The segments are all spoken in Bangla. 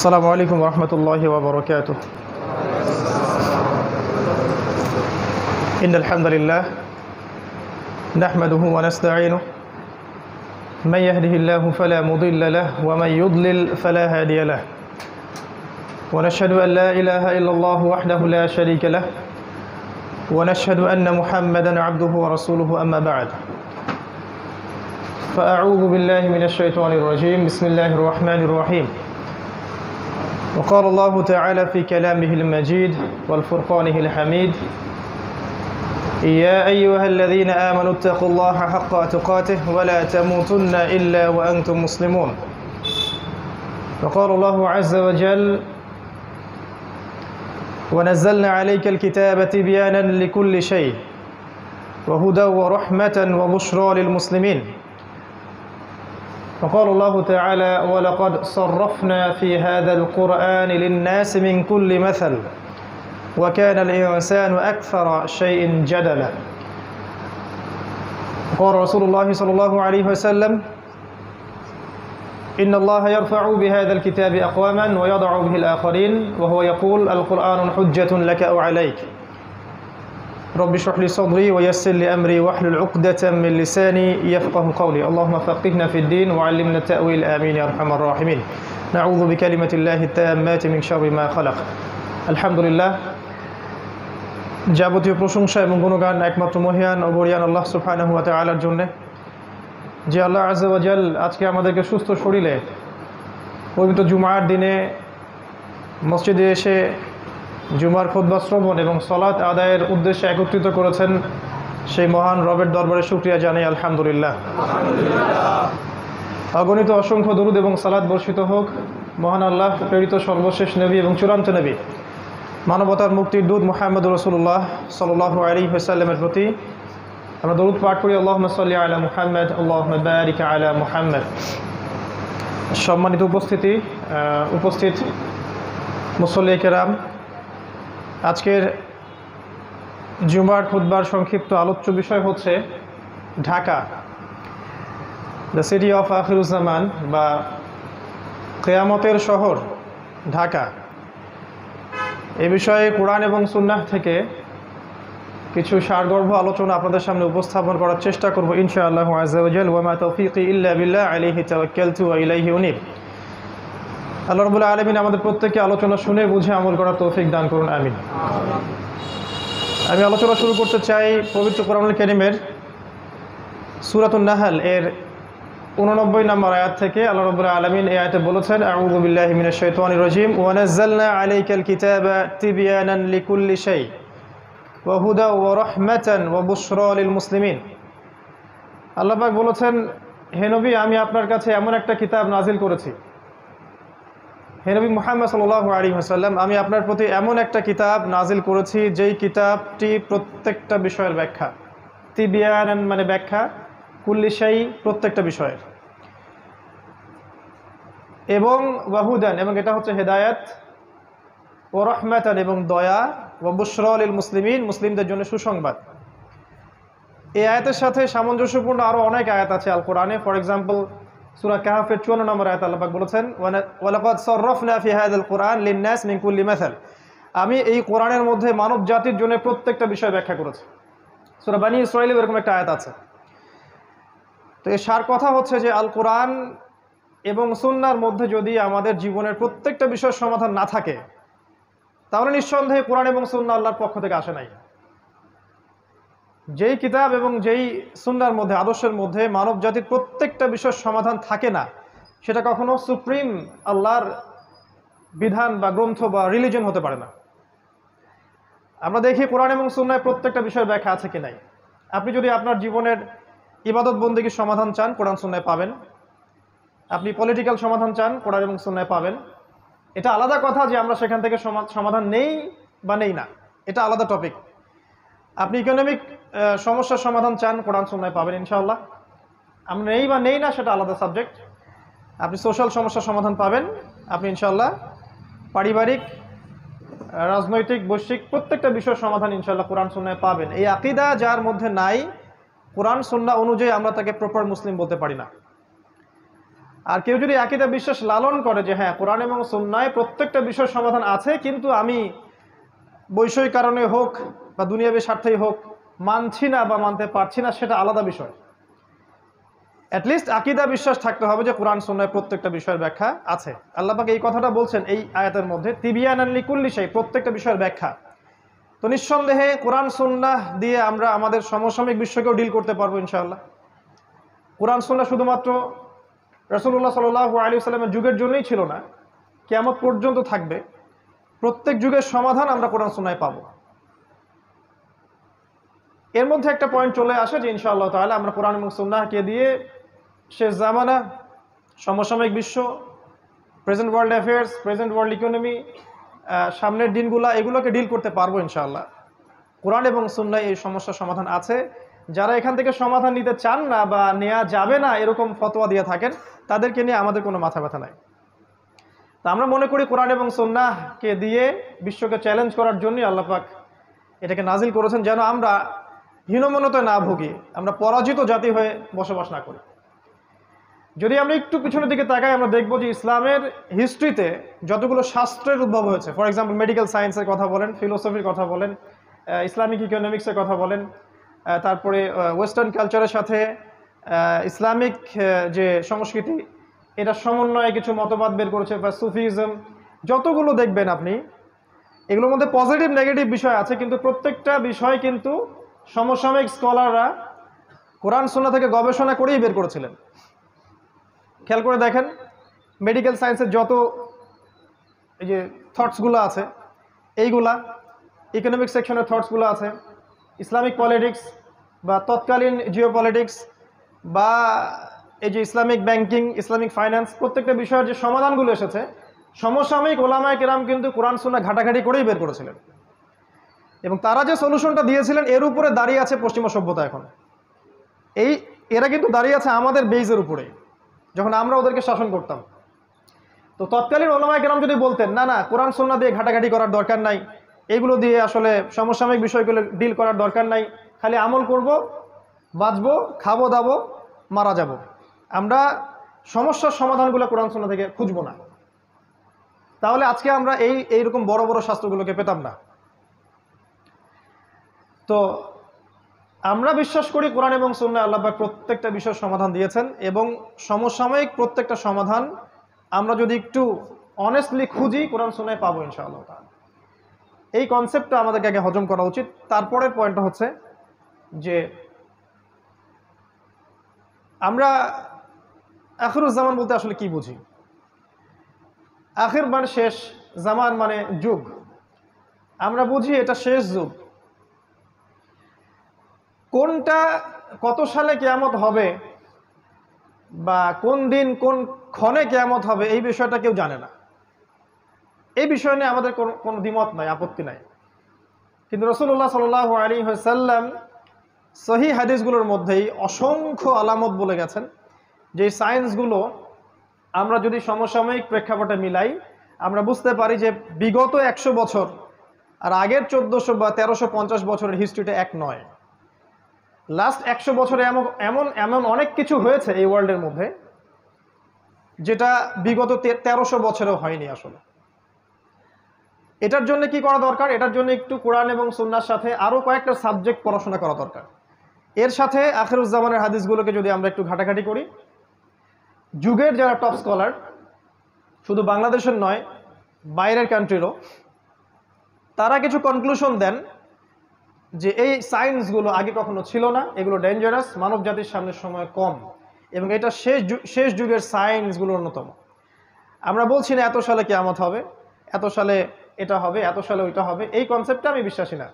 السلام عليكم ورحمة الله وبركاته. إن الحمد لله نحمده ونستعينه من يهده الله فلا مضل له ومن يضلل فلا هادي له ونشهد أن لا إله إلا الله وحده لا شريك له ونشهد أن محمدا عبده ورسوله أما بعد فأعوذ بالله من الشيطان الرجيم بسم الله الرحمن الرحيم. وقال الله تعالى في كلامه المجيد والفرقانه الحميد يا أيها الذين آمنوا اتقوا الله حق تقاته ولا تموتن إلا وأنتم مسلمون. وقال الله عز وجل ونزلنا عليك الكتاب تبيانا لكل شيء وهدى ورحمة وبشرى للمسلمين. وقال الله تعالى ولقد صرفنا في هذا القرآن للناس من كل مثل وكان الإنسان أكثر شيء جدلا. قال رسول الله صلى الله عليه وسلم إن الله يرفع بهذا الكتاب أقواما ويضع به الآخرين وهو يقول القرآن حجة لك أو عليك رب اشرح لي صدري ويسر لي أمري واحلل عقدة من لساني يفقه قولي اللهم فقهنا في الدين وعلمنا التأويل آمين يا أرحم الراحمين. نعوذ بكلمة الله التامات من شر ما خلق. الحمد لله যাবতীয় প্রশংসা এবং গুণগান একমাত্র মহিয়ান ও বরিয়ান আল্লাহ সুবহানাহু ওয়া তাআলার জন্য, যে আল্লাহ আযজা ওয়া জাল আজকে আমাদেরকে সুস্থ শরীরে পবিত্র জুমার দিনে মসজিদে এসে জুমার খুতবা শ্রবণ এবং সালাত আদায়ের উদ্দেশ্যে একত্রিত করেছেন। সেই মহান রবের দরবারে শুকরিয়া জানাই আলহামদুলিল্লাহ। অগণিত অসংখ্য দরুদ এবং সালাত বর্ষিত হোক মহান আল্লাহ প্রেরিত সর্বশেষ নবী এবং চূড়ান্ত নবী মানবতার মুক্তির দূত মুহাম্মদুর রাসূলুল্লাহ সাল্লাল্লাহু আলাইহি ওয়াসাল্লামের প্রতি আমরা দরুদ পাঠ করি আল্লাহুম্মা সাল্লি আলা মুহাম্মদ আল্লাহুম্মা বারিক আলা মুহাম্মদ। সম্মানিত উপস্থিত মুসল্লি কেরাম, আজকের জুমার খুতবার সংক্ষিপ্ত আলোচ্য বিষয় হচ্ছে Dhaka, the city of Akhiruzzaman বা কিয়ামতের শহর ঢাকা। এ বিষয়ে কোরআন এবং সুন্নাহ থেকে কিছু সারগর্ভ আলোচনা আপনাদের সামনে উপস্থাপন করার চেষ্টা করব ইনশাআল্লাহ আযজা ওয়া জাল। ওয়া মা তাওফীকি ইল্লা বিল্লাহ আলাইহি তাওয়াক্কালতু ওয়া ইলাইহি উনীব। আল্লাহ রাব্বুল আলামিন আমাদের প্রত্যেককে আলোচনা শুনে বুঝে আমল করার তৌফিক দান করুন, আমিন। আমি আলোচনা শুরু করতে চাই পবিত্র কোরআনুল কারীমের সূরাতুন নাহল এর 89 নম্বর আয়াত থেকে। আল্লাহ রাব্বুল আলামিন এই আয়াতে বলেছেন আউযু বিল্লাহি মিনাশ শাইতানির রাজীম ওয়া নাযালনা আলাইকাল কিতাবা তিবয়ানান লিকুল্লি শাই ওয়া হুদা ওয়া রাহমাতান ওয়া বুশরা লিল মুসলিমিন। আল্লাহ পাক বলেছেন, হে নবী, আমি আপনার কাছে এমন একটা কিতাব নাজিল করেছি। হে নবী মুহাম্মদ সাল্লাল্লাহু আলাইহি ওয়াসাল্লাম, আমি আপনার প্রতি এমন একটা কিতাব নাজিল করেছি যেই কিতাবটি প্রত্যেকটা বিষয়ের ব্যাখ্যা। তিবয়ানান মানে ব্যাখ্যা, কুল্লি শাই প্রত্যেকটা বিষয়ের, এবং ওয়াহুদান এবং এটা হচ্ছে হেদায়েত, ও রাহমাতান এবং দয়া, ওয়া বুশরা লিল মুসলিমিন মুসলিমদের জন্য সুসংবাদ। এই আয়াতের সাথে সামঞ্জস্যপূর্ণ আরও অনেক আয়াত আছে আল কোরআনে। ফর এক্সাম্পল সূরা কাহফের 54 নম্বর আয়াত আল্লাহ পাক বলেছেন ওয়ালাকাদ সাররাফনা ফি হাযাল কুরআন লিন-নাস মিন কুল্লি মাসাল, আমি এই কোরআনের মধ্যে মানব জাতির জন্য প্রত্যেকটা বিষয় ব্যাখ্যা করেছি। সূরা বানী ইসরাঈলে এরকম একটা আয়াত আছে। তো এর সার কথা হচ্ছে যে আল কোরআন এবং সুন্নাহর মধ্যে যদি আমাদের জীবনের প্রত্যেকটা বিষয়ের সমাধান না থাকে তাহলে নিঃসন্দেহে কোরআন এবং সুন্নাহ আল্লাহর পক্ষ থেকে আসে নাই। যেই কিতাব এবং যেই সুন্নাহর মধ্যে, আদর্শের মধ্যে মানব জাতির প্রত্যেকটা বিষয়ের সমাধান থাকে না, সেটা কখনো সুপ্রিম আল্লাহর বিধান বা গ্রন্থ বা রিলিজন হতে পারে না। আমরা দেখি কোরআন এবং সুন্নাহয় প্রত্যেকটা বিষয়ের ব্যাখ্যা আছে কি নাই। আপনি যদি আপনার জীবনের ইবাদত বন্দেগীর সমাধান চান, কোরআন সুন্নাহয় পাবেন। আপনি পলিটিক্যাল সমাধান চান, কোরআন এবং সুন্নাহয় পাবেন। এটা আলাদা কথা যে আমরা সেখান থেকে সমাধান নেই বা নেই না, এটা আলাদা টপিক। আপনি ইকোনমিক সমস্যার সমাধান চান, কোরআন সুন্নাহয় পাবেন ইনশাআল্লাহ। আমরা নেই বা নেই না সেটা আলাদা সাবজেক্ট। আপনি সোশ্যাল সমস্যার সমাধান পাবেন আপনি ইনশাআল্লাহ। পারিবারিক, রাজনৈতিক, বৈশ্বিক প্রত্যেকটা বিষয়ের সমাধান ইনশাআল্লাহ কোরআন সুন্নাহয় পাবেন। এই আকীদা যার মধ্যে নাই, কোরআন সুন্নাহ অনুযায়ী আমরা তাকে প্রপার মুসলিম বলতে পারি না। আর কেউ যদি আকীদা বিশ্বাস লালন করে যে হ্যাঁ কোরআন এবং সুন্নায় প্রত্যেকটা বিষয়ের সমাধান আছে, কিন্তু আমি বৈষয়িক কারণে হোক বা দুনিয়াবী স্বার্থেই হোক মানছি না বা মানতে পারছি না, সেটা আলাদা বিষয়। অ্যাটলিস্ট আকীদা বিশ্বাস থাকতে হবে যে কোরআন সুন্নায় প্রত্যেকটা বিষয়ের ব্যাখ্যা আছে। আল্লাহ পাক এই কথাটা বলছেন এই আয়াতের মধ্যে, তিবিয়ানান লিকুল্লি শাই, প্রত্যেকটা বিষয়ের ব্যাখ্যা। তো নিঃসন্দেহে কোরআন সুন্নাহ দিয়ে আমরা আমাদের সমসাময়িক বিশ্বকেও ডিল করতে পারবো ইনশাআল্লাহ। কোরআন সুন্নাহ শুধুমাত্র রাসূলুল্লাহ সাল্লাল্লাহু আলাইহি ওয়াসাল্লামের যুগের জন্যই ছিল না, কিয়ামত পর্যন্ত থাকবে। প্রত্যেক যুগের সমাধান আমরা কোরআন সুন্নায় পাবো। এর মধ্যে একটা পয়েন্ট চলে আসে যে ইনশাআল্লাহ তাআলা আমরা কোরআন এবং সুন্নাহকে দিয়ে শেষ জামানা, সমসাময়িক বিশ্ব, present world affairs, present world economy, সামনের দিনগুলা, এগুলোকে ডিল করতে পারবো ইনশাআল্লাহ। কোরআন এবং সুন্নায় এই সমস্যার সমাধান আছে। যারা এখান থেকে সমাধান নিতে চান না বা নেওয়া যাবে না এরকম ফতোয়া দিয়ে থাকেন, তাদেরকে নিয়ে আমাদের কোনো মাথা ব্যথা নাই। তা আমরা মনে করি কোরআন এবং সুন্নাহকে দিয়ে বিশ্বকে চ্যালেঞ্জ করার জন্যই আল্লাহ পাক এটাকে নাজিল করেছেন, যেন আমরা হীনমন্যতায় না ভুগি, আমরা পরাজিত জাতি হয়ে বসবাস না করি। যদি আমরা একটু পিছনের দিকে তাকাই, আমরা দেখব যে ইসলামের হিস্ট্রিতে যতগুলো শাস্ত্রের উদ্ভব হয়েছে, ফর এক্সাম্পল মেডিকেল সায়েন্সের কথা বলেন, ফিলোসফির কথা বলেন, ইসলামিক ইকোনমিক্সের কথা বলেন, তারপরে ওয়েস্টার্ন কালচারের সাথে ইসলামিক যে সংস্কৃতি, এটার সমন্বয়ে কিছু মতবাদ বের করেছে, বা সুফিজম, যতগুলো দেখবেন আপনি, এগুলোর মধ্যে পজিটিভ নেগেটিভ বিষয় আছে, কিন্তু প্রত্যেকটা বিষয় কিন্তু সমসাময়িক স্কলাররা কোরআন সুন্নাহ থেকে গবেষণা করেই বের করেছিলেন। খেয়াল করে দেখেন, মেডিকেল সায়েন্সের যত এই যে থটসগুলো আছে, এইগুলা ইকোনমিক সেকশনের থটসগুলো আছে, ইসলামিক পলিটিক্স বা তৎকালীন জিও পলিটিক্স বা এই যে ইসলামিক ব্যাংকিং, ইসলামিক ফাইন্যান্স, প্রত্যেকটা বিষয়ের যে সমাধানগুলো এসেছে, সমসাময়িক ওলামায়ে কেরাম কিন্তু কোরআন সুন্নাহ ঘাটাঘাটি করেই বের করেছিলেন। এবং তারা যে সলিউশনটা দিয়েছিলেন, এর উপরে দাঁড়িয়ে আছে পশ্চিমা সভ্যতা। এখন এরা কিন্তু দাঁড়িয়ে আছে আমাদের বেইজের উপরে, যখন আমরা ওদেরকে শাসন করতাম। তো তৎকালীন ওলামায়ে কেরাম যদি বলতেন না না কোরআন সুন্নাহ দিয়ে ঘাটাঘাটি করার দরকার নাই, এইগুলো দিয়ে আসলে সমসাময়িক বিষয়গুলো ডিল করার দরকার নাই, খালি আমল করব, বাঁচবো, খাবো দাবো, মারা যাব, আমরা সমস্যার সমাধানগুলো কোরআন সুন্নাহ থেকে খুঁজবো না, তাহলে আজকে আমরা এইরকম বড় বড় শাস্ত্রগুলোকে পেতাম না। তো আমরা বিশ্বাস করি কোরআন এবং সুন্নাহ আল্লাহ পাক প্রত্যেকটা বিষয়ের সমাধান দিয়েছেন, এবং সমসাময়িক প্রত্যেকটা সমাধান আমরা যদি একটু অনেস্টলি খুঁজি কোরআন সুন্নায় পাবো ইনশাআল্লাহ তাআলা। এই কনসেপ্টটা আমাদেরকে আগে হজম করা উচিত। তারপরের পয়েন্টটা হচ্ছে যে আমরা আখিরুজ জামান বলতে আসলে কি বুঝি। আখির মানে শেষ, জামান মানে যুগ। আমরা বুঝি এটা শেষ যুগ। কোনটা কত সালে কিয়ামত হবে বা কোন দিন কোন ক্ষণে কিয়ামত হবে, এই বিষয়টা কেউ জানে না। এই বিষয় নিয়ে আমাদের কোনো দ্বিমত নাই, আপত্তি নাই। কিন্তু রাসূলুল্লাহ সাল্লাল্লাহু আলাইহি ওয়াসাল্লাম সহিহ হাদিসগুলোর মধ্যেই অসংখ্য আলামত বলে গেছেন, যে সায়েন্সগুলো আমরা যদি সমসাময়িক প্রেক্ষাপটে মিলাই, আমরা বুঝতে পারি যে বিগত 100 বছর আর আগের 1400 বা 1350 বছরের হিস্ট্রিটা এক নয়। লাস্ট 100 বছরে এমন এমন অনেক কিছু হয়েছে এই ওয়ার্ল্ডের মধ্যে, যেটা বিগত 1300 বছরেও হয়নি আসলে। এটার জন্য কি করা দরকার? এটার জন্য একটু কোরআন এবং সুন্নাহর সাথে আরও কয়েকটা সাবজেক্ট পড়াশোনা করা দরকার। এর সাথে আখিরুজ্জামানের হাদিসগুলোকে যদি আমরা একটু ঘাটাঘাটি করি, যুগের যারা টপ স্কলার, শুধু বাংলাদেশের নয় বাইরের কান্ট্রিরও, তারা কিছু কনক্লুশন দেন যে এই সায়েন্সগুলো আগে কখনো ছিল না, এগুলো ডেঞ্জারাস, মানব জাতির সামনের সময় কম, এবং এটা শেষ যুগের সায়েন্সগুলোর অন্যতম। আমরা বলছি না এত সালে কিয়ামত হবে, এত সালে এটা হবে, এত সালে ওইটা হবে, এই কনসেপ্টটা আমি বিশ্বাসী না।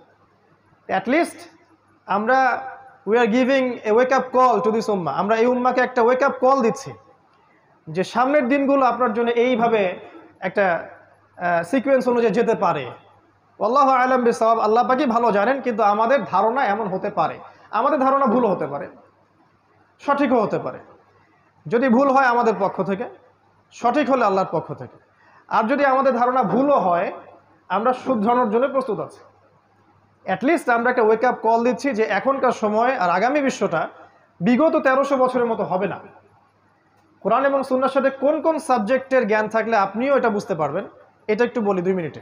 অ্যাটলিস্ট আমরা we are giving a wake up call to this উম্মাহ। আমরা এই উম্মাকে একটা ওয়েক আপ কল দিচ্ছি যে সামনের দিনগুলো আপনার জন্য এইভাবে একটা সিকোয়েন্স অনুযায়ী যেতে পারে। আল্লাহু আ'লাম বিসওয়াব, আল্লাহ পাকই ভালো জানেন, কিন্তু আমাদের ধারণা এমন হতে পারে, আমাদের ধারণা ভুলও হতে পারে, সঠিকও হতে পারে। যদি ভুল হয় আমাদের পক্ষ থেকে, সঠিক হলে আল্লাহর পক্ষ থেকে। আর যদি আমাদের ধারণা ভুলও হয়, আমরা শুধরানোর জন্য প্রস্তুত আছি। অ্যাটলিস্ট আমরা একটা ওয়েক আপ কল দিচ্ছি যে এখনকার সময় আর আগামী বিশ্বটা বিগত 1300 বছরের মতো হবে না। কোরআন এবং সুন্নাহর সাথে কোন কোন সাবজেক্টের জ্ঞান থাকলে আপনিও এটা বুঝতে পারবেন, এটা একটু বলি 2 মিনিটে।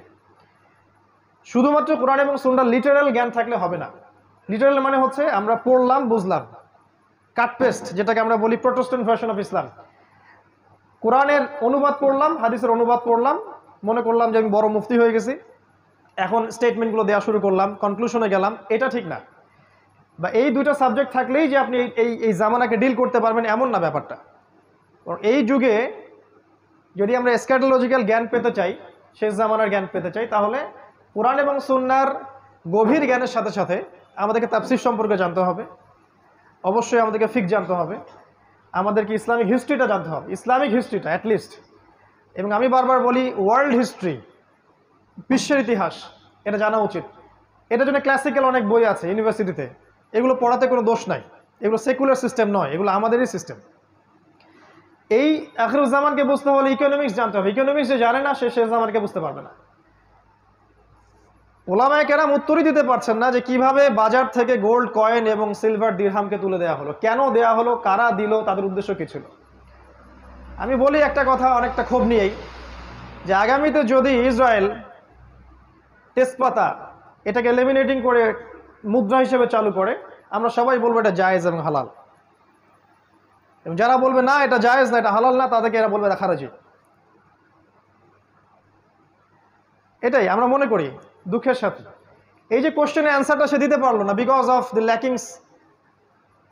শুধুমাত্র কোরআন এবং সুন্নাহর লিটারাল জ্ঞান থাকলে হবে না। লিটারাল মানে হচ্ছে আমরা পড়লাম বুঝলাম, কাট পেস্ট যেটাকে আমরা বলি প্রোটেস্ট্যান্ট ভার্সন অফ ইসলাম। কোরআনের অনুবাদ পড়লাম, হাদিসের অনুবাদ পড়লাম, মনে করলাম যে আমি বড় মুফতি হয়ে গেছি, এখন স্টেটমেন্টগুলো দেওয়া শুরু করলাম, কনক্লুশনে গেলাম, এটা ঠিক না। বা এই দুটো সাবজেক্ট থাকলেই যে আপনি এই জামানাকে ডিল করতে পারবেন এমন না ব্যাপারটা। এই যুগে যদি আমরা এসক্যাটোলজিক্যাল জ্ঞান পেতে চাই, শেষ জামানার জ্ঞান পেতে চাই, তাহলে কোরআন এবং সুন্নাহর গভীর জ্ঞানের সাথে সাথে আমাদেরকে তাফসীর সম্পর্কে জানতে হবে, অবশ্যই আমাদেরকে ফিকহ জানতে হবে, আমাদেরকে ইসলামিক হিস্ট্রিটা জানতে হবে, ইসলামিক হিস্ট্রিটা অ্যাটলিস্ট। এবং আমি বারবার বলি ওয়ার্ল্ড হিস্ট্রি, বিশ্বের ইতিহাস, এটা জানা উচিত। এটার জন্য ক্লাসিক্যাল অনেক বই আছে ইউনিভার্সিটিতে, এগুলো পড়াতে কোনো দোষ নাই, এগুলো সেকুলার সিস্টেম নয়, এগুলো আমাদেরই সিস্টেম। এই আখিরুজ্জামানকে বুঝতে হলে ইকোনমিক্স জানতে হবে। ইকোনমিক্স যে জানে না সে শেষ জামানকে বুঝতে পারবে না। ওলামায়ে কেরাম উত্তরই দিতে পারছেন না যে কিভাবে বাজার থেকে গোল্ড কয়েন এবং সিলভার দিরহামকে তুলে দেওয়া হলো, কেন দেওয়া হলো, কারা দিল, তাদের উদ্দেশ্য কী ছিল। আমি বলি একটা কথা অনেকটা ক্ষোভ নিয়েই, যে আগামীতে যদি ইসরায়েল তেজপাতা এটাকে লেমিনেটিং করে মুদ্রা হিসেবে চালু করে, আমরা সবাই বলবো এটা জায়েজ এবং হালাল। এবং যারা বলবে না এটা জায়েজ না, এটা হালাল না, তাদেরকে এরা বলবে এটা খারাজি। এটাই আমরা মনে করি দুঃখের সাথে। এই যে কোশ্চেনের অ্যান্সারটা সে দিতে পারলো না because of the lackings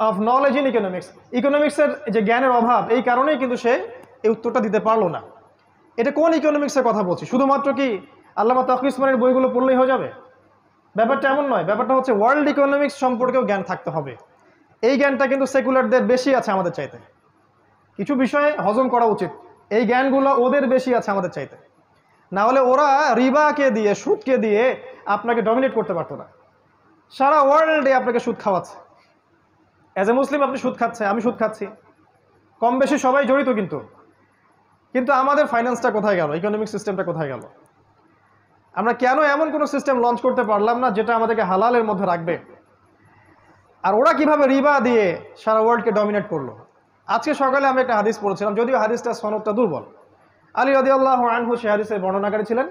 of knowledge in economics. ইকোনমিক্সের যে জ্ঞানের অভাব, এই কারণেই কিন্তু সে এই উত্তরটা দিতে পারলো না। এটা কোন ইকোনমিক্সের কথা বলছি? শুধুমাত্র কি আল্লামা তাকি উসমানীর বইগুলো পড়লেই হয়ে যাবে? ব্যাপারটা এমন নয়। ব্যাপারটা হচ্ছে ওয়ার্ল্ড ইকোনমিক্স সম্পর্কেও জ্ঞান থাকতে হবে। এই জ্ঞানটা কিন্তু সেকুলারদের বেশি আছে আমাদের চাইতে। কিছু বিষয়ে হজম করা উচিত, এই জ্ঞানগুলো ওদের বেশি আছে আমাদের চাইতে। না হলে ওরা রিবাকে দিয়ে, সুদকে দিয়ে আপনাকে ডমিনেট করতে পারতো না। সারা ওয়ার্ল্ডে আপনাকে সুদ খাওয়াচ্ছে। অ্যাজ এ মুসলিম আপনি সুদ খাচ্ছে, আমি সুদ খাচ্ছি, কম বেশি সবাই জড়িত। কিন্তু আমাদের ফাইন্যান্সটা কোথায় গেল? ইকোনমিক সিস্টেমটা কোথায় গেল? আমরা কেন এমন কোনো সিস্টেম লঞ্চ করতে পারলাম না যেটা আমাদেরকে হালালের মধ্যে রাখবে? আর ওরা কিভাবে রিবা দিয়ে সারা ওয়ার্ল্ডকে ডমিনেট করলো? আজকে সকালে আমি একটা হাদিস পড়েছিলাম, যদিও হাদিসটা সনদটা দুর্বল। আলী রাদিয়াল্লাহু আনহু সে হাদিসের বর্ণনাকারী ছিলেন।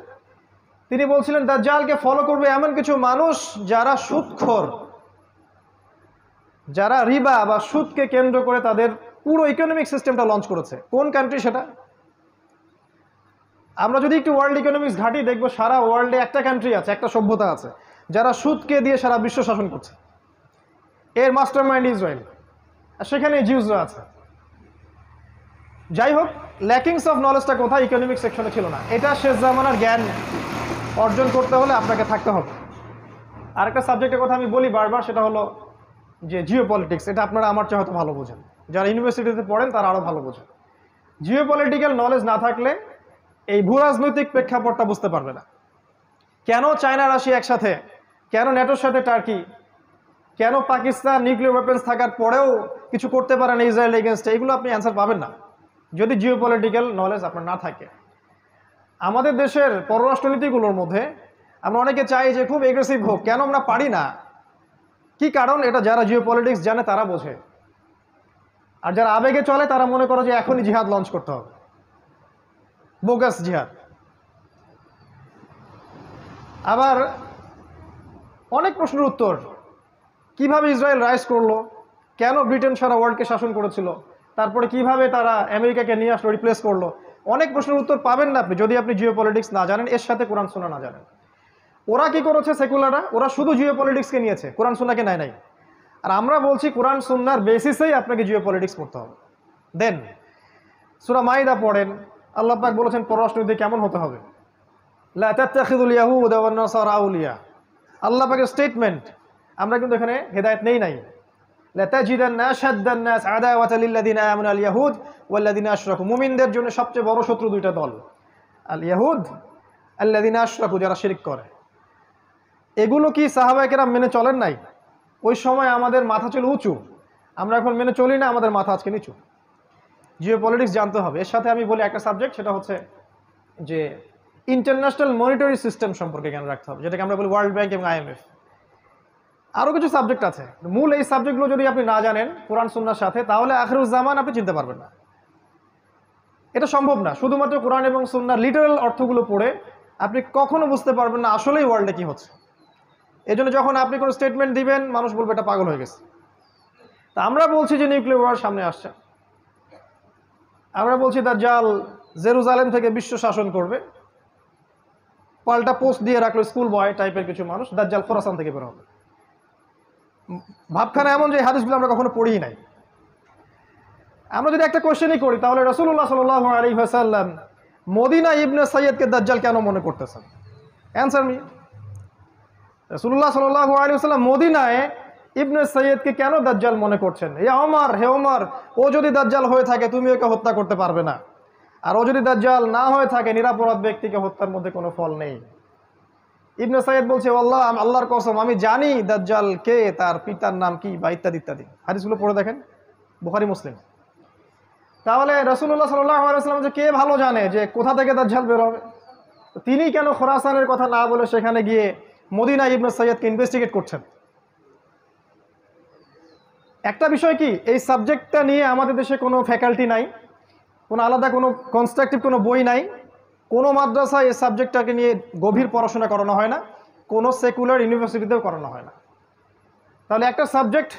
তিনি বলছিলেন দাজ্জালকে ফলো করবে এমন কিছু মানুষ যারা সুদখোর, যারা রিবা বা সুদকে কেন্দ্র করে তাদের পুরো ইকোনমিক সিস্টেমটা লঞ্চ করেছে। কোন কান্ট্রি সেটা? আমরা যদি একটু ওয়ার্ল্ড ইকোনমিক্স ঘাঁটি, দেখবো সারা ওয়ার্ল্ডে একটা কান্ট্রি আছে, একটা সভ্যতা আছে যারা সুদকে দিয়ে সারা বিশ্ব শাসন করছে। এর মাস্টার মাইন্ড ইসরায়েল, আর সেখানে জিউসরা আছে। যাই হোক, ল্যাকিংস অফ নলেজটা কোথায়? ইকোনমিক সেকশনে ছিল না। এটা শেষ জামানার জ্ঞান অর্জন করতে হলে আপনাকে থাকতে হবে। আরেকটা সাবজেক্টের কথা আমি বলি বারবার, সেটা হলো যে জিও পলিটিক্স। এটা আপনারা আমার চেয়ে হয়তো ভালো বোঝেন, যারা ইউনিভার্সিটিতে পড়েন তারা আরও ভালো বোঝেন। জিও পলিটিক্যাল নলেজ না থাকলে এই ভূ রাজনৈতিক প্রেক্ষাপটটা বুঝতে পারবে না। কেন চায়না রাশিয়া একসাথে, কেন ন্যাটোর সাথে টার্কি, কেন পাকিস্তান নিউক্লিয়ার ওয়েপেন্স থাকার পরেও কিছু করতে পারে না ইসরায়েল এগেনস্টে, এগুলো আপনি অ্যান্সার পাবেন না যদি জিও পলিটিক্যাল নলেজ আপনার না থাকে। আমাদের দেশের পররাষ্ট্রনীতিগুলোর মধ্যে আমরা অনেকে চাই যে খুব এগ্রেসিভ হোক, কেন আমরা পারি না? কি কারণ? এটা যারা জিও পলিটিক্স জানে তারা বোঝে। আর যারা আবেগে চলে তারা মনে করে যে এখনই জিহাদ লঞ্চ করতে হবে, বোগাস জিহাদ। আবার অনেক প্রশ্নের উত্তর, কিভাবে ইসরায়েল রাইজ করলো, কেন ব্রিটেন সারা ওয়ার্ল্ডকে শাসন করেছিল, তারপরে কিভাবে তারা আমেরিকাকে নিয়ে আসলো, রিপ্লেস করলো, অনেক প্রশ্নের উত্তর পাবেন না আপনি যদি আপনি জিও পলিটিক্স না জানেন, এর সাথে কোরআন সুন্নাহ না জানেন। ওরা কি করেছে সেকুলাররা? ওরা শুধু জিও পলিটিক্সকে নিয়েছে, কোরআন সুন্নাহকে নেয় নাই। আর আমরা বলছি কোরআন সুন্নাহর বেসিসেই আপনাকে জিও পলিটিক্স পড়তে হবে। দেন সূরা মাইদা পড়েন, আল্লাহ পাক বলেছেন পররাষ্ট্রনীতি কেমন হতে হবে। লা তাত্তাখিযুল ইয়াহুদা ওয়ান নাসারা আউলিয়া, আল্লাহ পাকের স্টেটমেন্ট। আমরা কিন্তু এখানে হেদায়েত নেই নাই। লা তাজিদান্না আশাদ্দান নাস আদাওয়াতাল লিল্লাযিনা আমানু আল ইয়াহুদ ওয়াল্লাযিনা আশরাকু। মুমিনদের জন্য সবচেয়ে বড় শত্রু দুইটা দল, আল ইয়াহুদ আল্লাযিনা আশরাকু, যারা শিরক করে। এগুলো কি সাহাবায়ে কেরাম মেনে চলেন নাই? ওই সময় আমাদের মাথা ছিল উঁচু, আমরা এখন মেনে চলি না, আমাদের মাথা আজকে নিচু। জিও পলিটিক্স জানতে হবে। এর সাথে আমি বলি একটা সাবজেক্ট, সেটা হচ্ছে যে ইন্টারন্যাশনাল মনিটারি সিস্টেম সম্পর্কে জ্ঞান রাখতে হবে, যেটাকে আমরা বলি ওয়ার্ল্ড ব্যাংক এবং IMF। আরও কিছু সাবজেক্ট আছে, মূল এই সাবজেক্টগুলো যদি আপনি না জানেন কোরআন সুন্নাহর সাথে, তাহলে আখিরুজ্জামান আপনি চিনতে পারবেন না। এটা সম্ভব না। শুধুমাত্র কোরআন এবং সুন্নাহর লিটারাল অর্থগুলো পড়ে আপনি কখনো বুঝতে পারবেন না আসলেই ওয়ার্ল্ডে কি হচ্ছে। এই জন্য যখন আপনি কোনো স্টেটমেন্ট দিবেন মানুষ বলবে এটা পাগল হয়ে গেছে। তা আমরা বলছি যে নিউক্লিয়ার ওয়ার সামনে আসছে, আমরা বলছি দাজ্জাল জেরুজালেম থেকে বিশ্ব শাসন করবে, পাল্টা পোস্ট দিয়ে রাখলো স্কুল বয় টাইপের কিছু মানুষ, দাজ্জাল খোরাসান থেকে বের হবে। ভাবখানা এমন যে হাদিসগুলো আমরা কখনো পড়িই নাই। আমরা যদি একটা কোশ্চেনই করি তাহলে রাসূলুল্লাহ সাল্লাল্লাহু আলাইহি ওয়াসাল্লাম মদিনা ইবনে সাইয়্যদকে দাজ্জাল কেন মনে করতেছেন? Answer me. রাসূলুল্লাহ সাল্লাল্লাহু আলাইহি ওয়াসাল্লাম মদিনায় ইবনে সাইয়্যদকে কেন দাজ্জাল মনে করছেন? হে ওমর, ও যদি দাজ্জাল হয়ে থাকে তুমি ওকে হত্যা করতে পারবে না, আর ও যদি দাজ্জাল না হয়ে থাকে নিরাপরাধ ব্যক্তিকে হত্যার মধ্যে কোনো ফল নেই। ইবনে সাইয়্যদ বলছে আল্লাহ, আল্লাহর কসম আমি জানি দাজ্জাল কে, তার পিতার নাম কি বা ইত্যাদি ইত্যাদি। হাদিসগুলো পড়ে দেখেন, বুখারী মুসলিম। তাহলে রাসূলুল্লাহ সাল্লাল্লাহু আলাইহি ওয়াসাল্লাম যে কে ভালো জানে যে কোথা থেকে দাজ্জাল বের হবে, তিনি কেন খোরাসানের কথা না বলে সেখানে গিয়ে মদিনা ইবনে সাইয়্যদকে ইনভেস্টিগেট করছেন? একটা বিষয় কি, এই সাবজেক্টটা নিয়ে আমাদের দেশে কোনো ফ্যাকাল্টি নাই, কোনো আলাদা কোনো কনস্ট্রাকটিভ কোনো বই নাই, কোনো মাদ্রাসায় এই সাবজেক্টটাকে নিয়ে গভীর পড়াশোনা করানো হয় না, কোনো সেকুলার ইউনিভার্সিটিতেও করানো হয় না। তাহলে একটা সাবজেক্ট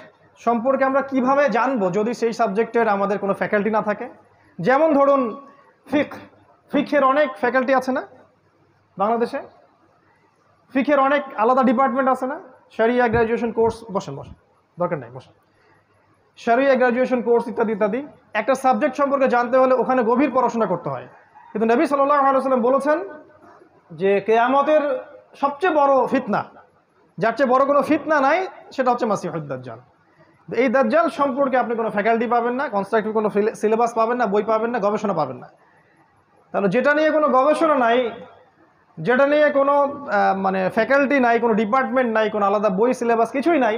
সম্পর্কে আমরা কিভাবে জানবো যদি সেই সাবজেক্টের আমাদের কোনো ফ্যাকাল্টি না থাকে? যেমন ধরুন ফিকের অনেক ফ্যাকাল্টি আছে না বাংলাদেশে, ফিকের অনেক আলাদা ডিপার্টমেন্ট আছে না, শরিয়া গ্র্যাজুয়েশন কোর্স, বসেন দরকার নাই, বসেন, শরিয়া গ্র্যাজুয়েশন কোর্স ইত্যাদি ইত্যাদি। একটা সাবজেক্ট সম্পর্কে জানতে হলে ওখানে গভীর পড়াশোনা করতে হয়। কিন্তু নবী সাল্লাল্লাহু আলাইহি ওয়াসাল্লাম বলেছেন যে কিয়ামতের সবচেয়ে বড় ফিতনা, যার চেয়ে বড় কোনো ফিতনা নাই, সেটা হচ্ছে মাসিহুদ দাজ্জাল। এই দাজ্জাল সম্পর্কে আপনি কোনো ফ্যাকাল্টি পাবেন না, কনস্ট্রাকটিভ কোনো সিলেবাস পাবেন না, বই পাবেন না, গবেষণা পাবেন না। তাহলে যেটা নিয়ে কোনো গবেষণা নাই, যেটা নিয়ে কোনো মানে ফ্যাকাল্টি নাই, কোনো ডিপার্টমেন্ট নাই, কোনো আলাদা বই সিলেবাস কিছুই নাই,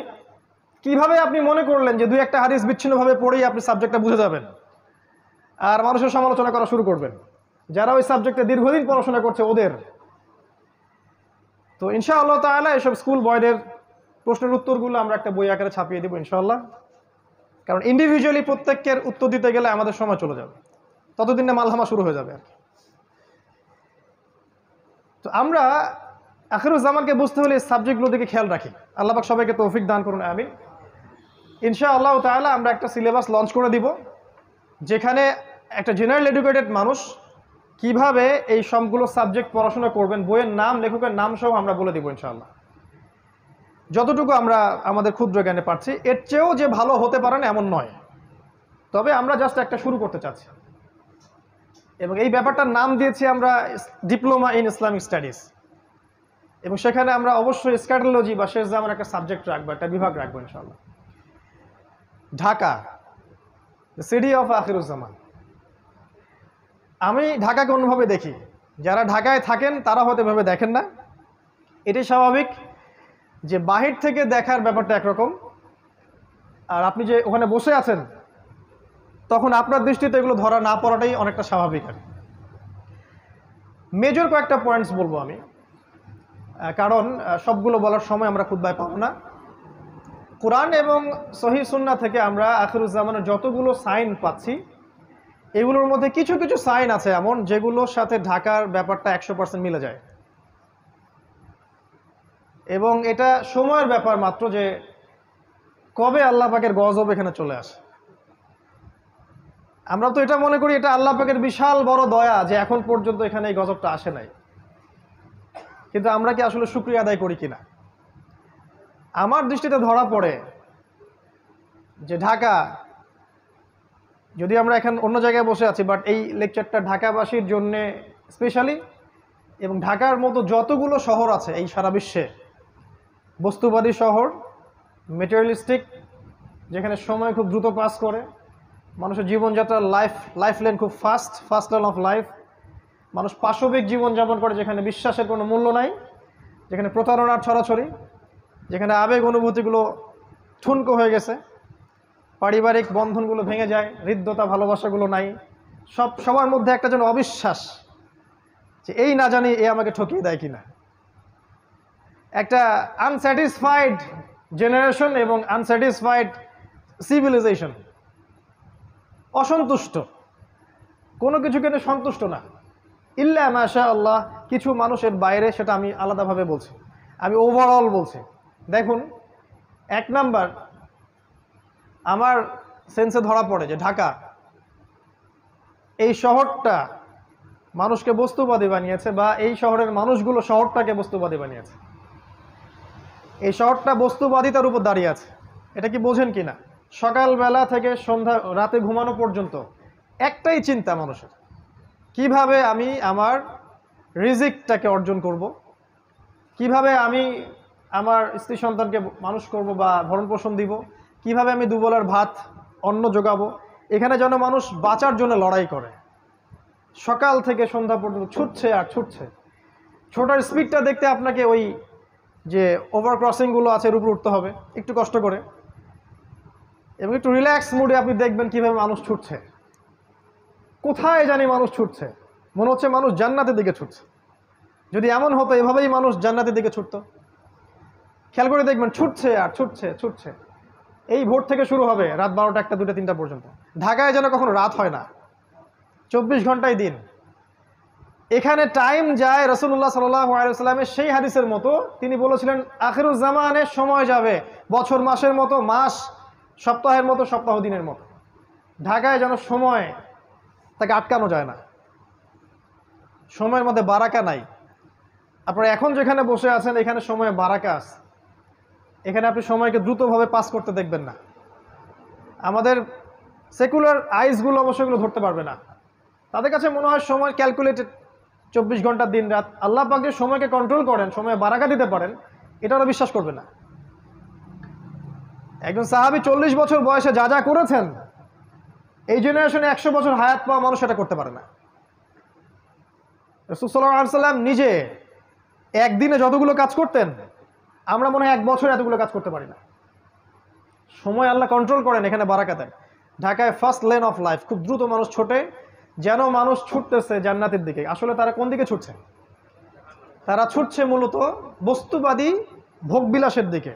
কিভাবে আপনি মনে করলেন যে দুই একটা হাদিস বিচ্ছিন্নভাবে পড়েই আপনি সাবজেক্টটা বুঝে যাবেন আর মানুষের সমালোচনা করা শুরু করবেন? যারা ওই সাবজেক্টে দীর্ঘদিন পড়াশোনা করছে ওদের। তো ইনশাআল্লাহ তাআলা এসব স্কুল বয়দের প্রশ্নের উত্তরগুলো আমরা একটা বই আকারে ছাপিয়ে দেবো ইনশাআল্লাহ, কারণ ইন্ডিভিজুয়ালি প্রত্যেকের উত্তর দিতে গেলে আমাদের সময় চলে যাবে, ততদিনে মালহামা শুরু হয়ে যাবে আর কি। তো আমরা আখিরুজ্জামানকে বুঝতে হলে এই সাবজেক্টগুলো দিকে খেয়াল রাখি। আল্লাহ পাক সবাইকে তৌফিক দান করুন, আমিন। ইনশাআল্লাহ তাআলা আমরা একটা সিলেবাস লঞ্চ করে দিব যেখানে একটা জেনারেল এডুকেটেড মানুষ কিভাবে এই সবগুলো সাবজেক্ট পড়াশোনা করবেন, বইয়ের নাম, লেখকের নাম সহ আমরা বলে দিব ইনশাআল্লাহ, যতটুকু আমরা আমাদের ক্ষুদ্র জ্ঞানে পারছি। এর চেয়েও যে ভালো হতে পারে না এমন নয়, তবে আমরা জাস্ট একটা শুরু করতে চাচ্ছি, এবং এই ব্যাপারটার নাম দিয়েছি আমরা ডিপ্লোমা ইন ইসলামিক স্টাডিজ। এবং সেখানে আমরা অবশ্যই স্ক্যাটোলজি বা শেষ জামান একটা সাবজেক্ট রাখবো, একটা বিভাগ রাখবো ইনশাআল্লাহ। Dhaka, the city of Akhiruzzaman. আমি ঢাকাকে অন্যভাবে দেখি, যারা ঢাকায় থাকেন তারা হয়তো এভাবে দেখেন না। এটাই স্বাভাবিক যে বাহির থেকে দেখার ব্যাপারটা একরকম, আর আপনি যে ওখানে বসে আছেন তখন আপনার দৃষ্টিতে এগুলো ধরা না পড়াটাই অনেকটা স্বাভাবিক। আর মেজর কয়েকটা পয়েন্টস বলবো আমি, কারণ সবগুলো বলার সময় আমরা খুতবায় পাবো না। কোরআন এবং সহিহ সুন্নাহ থেকে আমরা আখিরুজ্জামানের যতগুলো সাইন পাচ্ছি, এগুলোর মধ্যে কিছু কিছু সাইন আছে এমন যেগুলোর সাথে ঢাকার ব্যাপারটা 100% মিলে যায়, এবং এটা সময়ের ব্যাপার মাত্র যে কবে আল্লাহ পাকের গজব এখানে চলে আসে। আমরা তো এটা মনে করি এটা আল্লাহ পাকের বিশাল বড় দয়া যে এখন পর্যন্ত এখানে এই গজবটা আসে নাই, কিন্তু আমরা কি আসলে শুকরিয়া আদায় করি কিনা? আমার দৃষ্টিতে ধরা পড়ে যে ঢাকা, যদি আমরা এখন অন্য জায়গায় বসে আছি, বাট এই লেকচারটা ঢাকাবাসীর জন্যে স্পেশালি, এবং ঢাকার মতো যতগুলো শহর আছে এই সারা বিশ্বে, বস্তুবাদী শহর, মেটেরিয়ালিস্টিক, যেখানে সময় খুব দ্রুত পাস করে, মানুষের জীবনযাত্রার লাইফ লেন খুব ফাস্ট লাইন অফ লাইফ, মানুষ পাশবিক জীবনযাপন করে, যেখানে বিশ্বাসের কোনো মূল্য নাই, যেখানে প্রতারণার ছড়াছড়ি, যেখানে আবেগ অনুভূতিগুলো ঠুনকো হয়ে গেছে, পারিবারিক বন্ধনগুলো ভেঙে যায়, হৃদ্যতা ভালোবাসাগুলো নাই, সবার মধ্যে একটা যেন অবিশ্বাস যে এই না জানি এ আমাকে ঠকিয়ে দেয় কিনা, একটা আনস্যাটিসফাইড জেনারেশন এবং আনস্যাটিসফাইড সিভিলাইজেশন, অসন্তুষ্ট, কোনো কিছুকে নিয়ে সন্তুষ্ট না, ইল্লা মাশা আল্লাহ, কিছু মানুষের বাইরে, সেটা আমি আলাদাভাবে বলছি, আমি ওভারঅল বলছি। দেখুন, এক নাম্বার আমার সেন্সে ধরা পড়ে যে ঢাকা এই শহরটা মানুষকে বস্তুবাদী বানিয়েছে, বা এই শহরের মানুষগুলো শহরটাকে বস্তুবাদী বানিয়েছে। এই শহরটা বস্তুবাদিতার উপর দাঁড়িয়ে আছে। এটা কি বোঝেন কি না? সকালবেলা থেকে সন্ধ্যা রাতে ঘুমানো পর্যন্ত একটাই চিন্তা মানুষের, কিভাবে আমি আমার রিজিকটাকে অর্জন করব, কিভাবে আমি আমার স্ত্রী সন্তানকে মানুষ করব বা ভরণ পোষণ দিব, কিভাবে আমি দুবেলার ভাত অন্ন যোগাবো। এখানে যেন মানুষ বাঁচার জন্য লড়াই করে, সকাল থেকে সন্ধ্যা পর্যন্ত ছুটছে আর ছুটছে। ছোটার স্পিডটা দেখতে আপনাকে ওই যে ওভার ক্রসিংগুলো আছে এর উপর উঠতে হবে একটু কষ্ট করে, এবং একটু রিল্যাক্স মুডে আপনি দেখবেন কিভাবে মানুষ ছুটছে। কোথায় জানি মানুষ ছুটছে, মনে হচ্ছে মানুষ জান্নাতের দিকে ছুটছে। যদি এমন হতো এভাবেই মানুষ জান্নাতের দিকে ছুটতো, খেয়াল করে দেখবেন ছুটছে আর ছুটছে ছুটছে। এই ভোর থেকে শুরু হবে রাত 12টা 1টা 2টা 3টা পর্যন্ত। ঢাকায় যেন কখনো রাত হয় না, 24 ঘন্টায় দিন। এখানে টাইম যায় রাসূলুল্লাহ সাল্লাল্লাহু আলাইহি ওয়াসাল্লামের সেই হাদিসের মতো, তিনি বলেছিলেন আখিরুজ জামানে সময় যাবে বছর মাসের মতো, মাস সপ্তাহের মতো, সপ্তাহ দিনের মতো। ঢাকায় যেন সময় তাকে আটকানো যায় না, সময়ের মধ্যে বারাকা নাই। আপনারা এখন যেখানে বসে আছেন এখানে সময়ে বারাকা আছে, এখানে আপনি সময়কে দ্রুতভাবে পাস করতে দেখবেন না। আমাদের সেকুলার আইসগুলো অবশ্যই ধরতে পারবে না, তাদের কাছে মনে হয় সময় ক্যালকুলেটেড, 24 ঘন্টা দিন রাত। আল্লাহ পাক যে সময়কে কন্ট্রোল করেন, সময়ে বারাকা দিতে পারেন, এটা ওরা বিশ্বাস করবে না। একজন সাহাবী 40 বছর বয়সে যা যা করেছেন, এই জেনারেশনে 100 বছর হায়াত পাওয়া মানুষ সেটা করতে পারে না। রাসূল সাল্লাল্লাহু আলাইহি ওয়াসাল্লাম নিজে একদিনে যতগুলো কাজ করতেন, আমরা মনে হয় 1 বছর এতগুলো কাজ করতে পারি না। সময় আল্লাহ কন্ট্রোল করেন, এখানে বারাকা দেন। ঢাকায় ফার্স্ট লেন অফ লাইফ, খুব দ্রুত মানুষ ছোটে, যেন মানুষ ছুটতেছে জান্নাতের দিকে। আসলে তারা কোন দিকে ছুটছে? তারা ছুটছে মূলত বস্তুবাদী ভোগবিলাসের দিকে।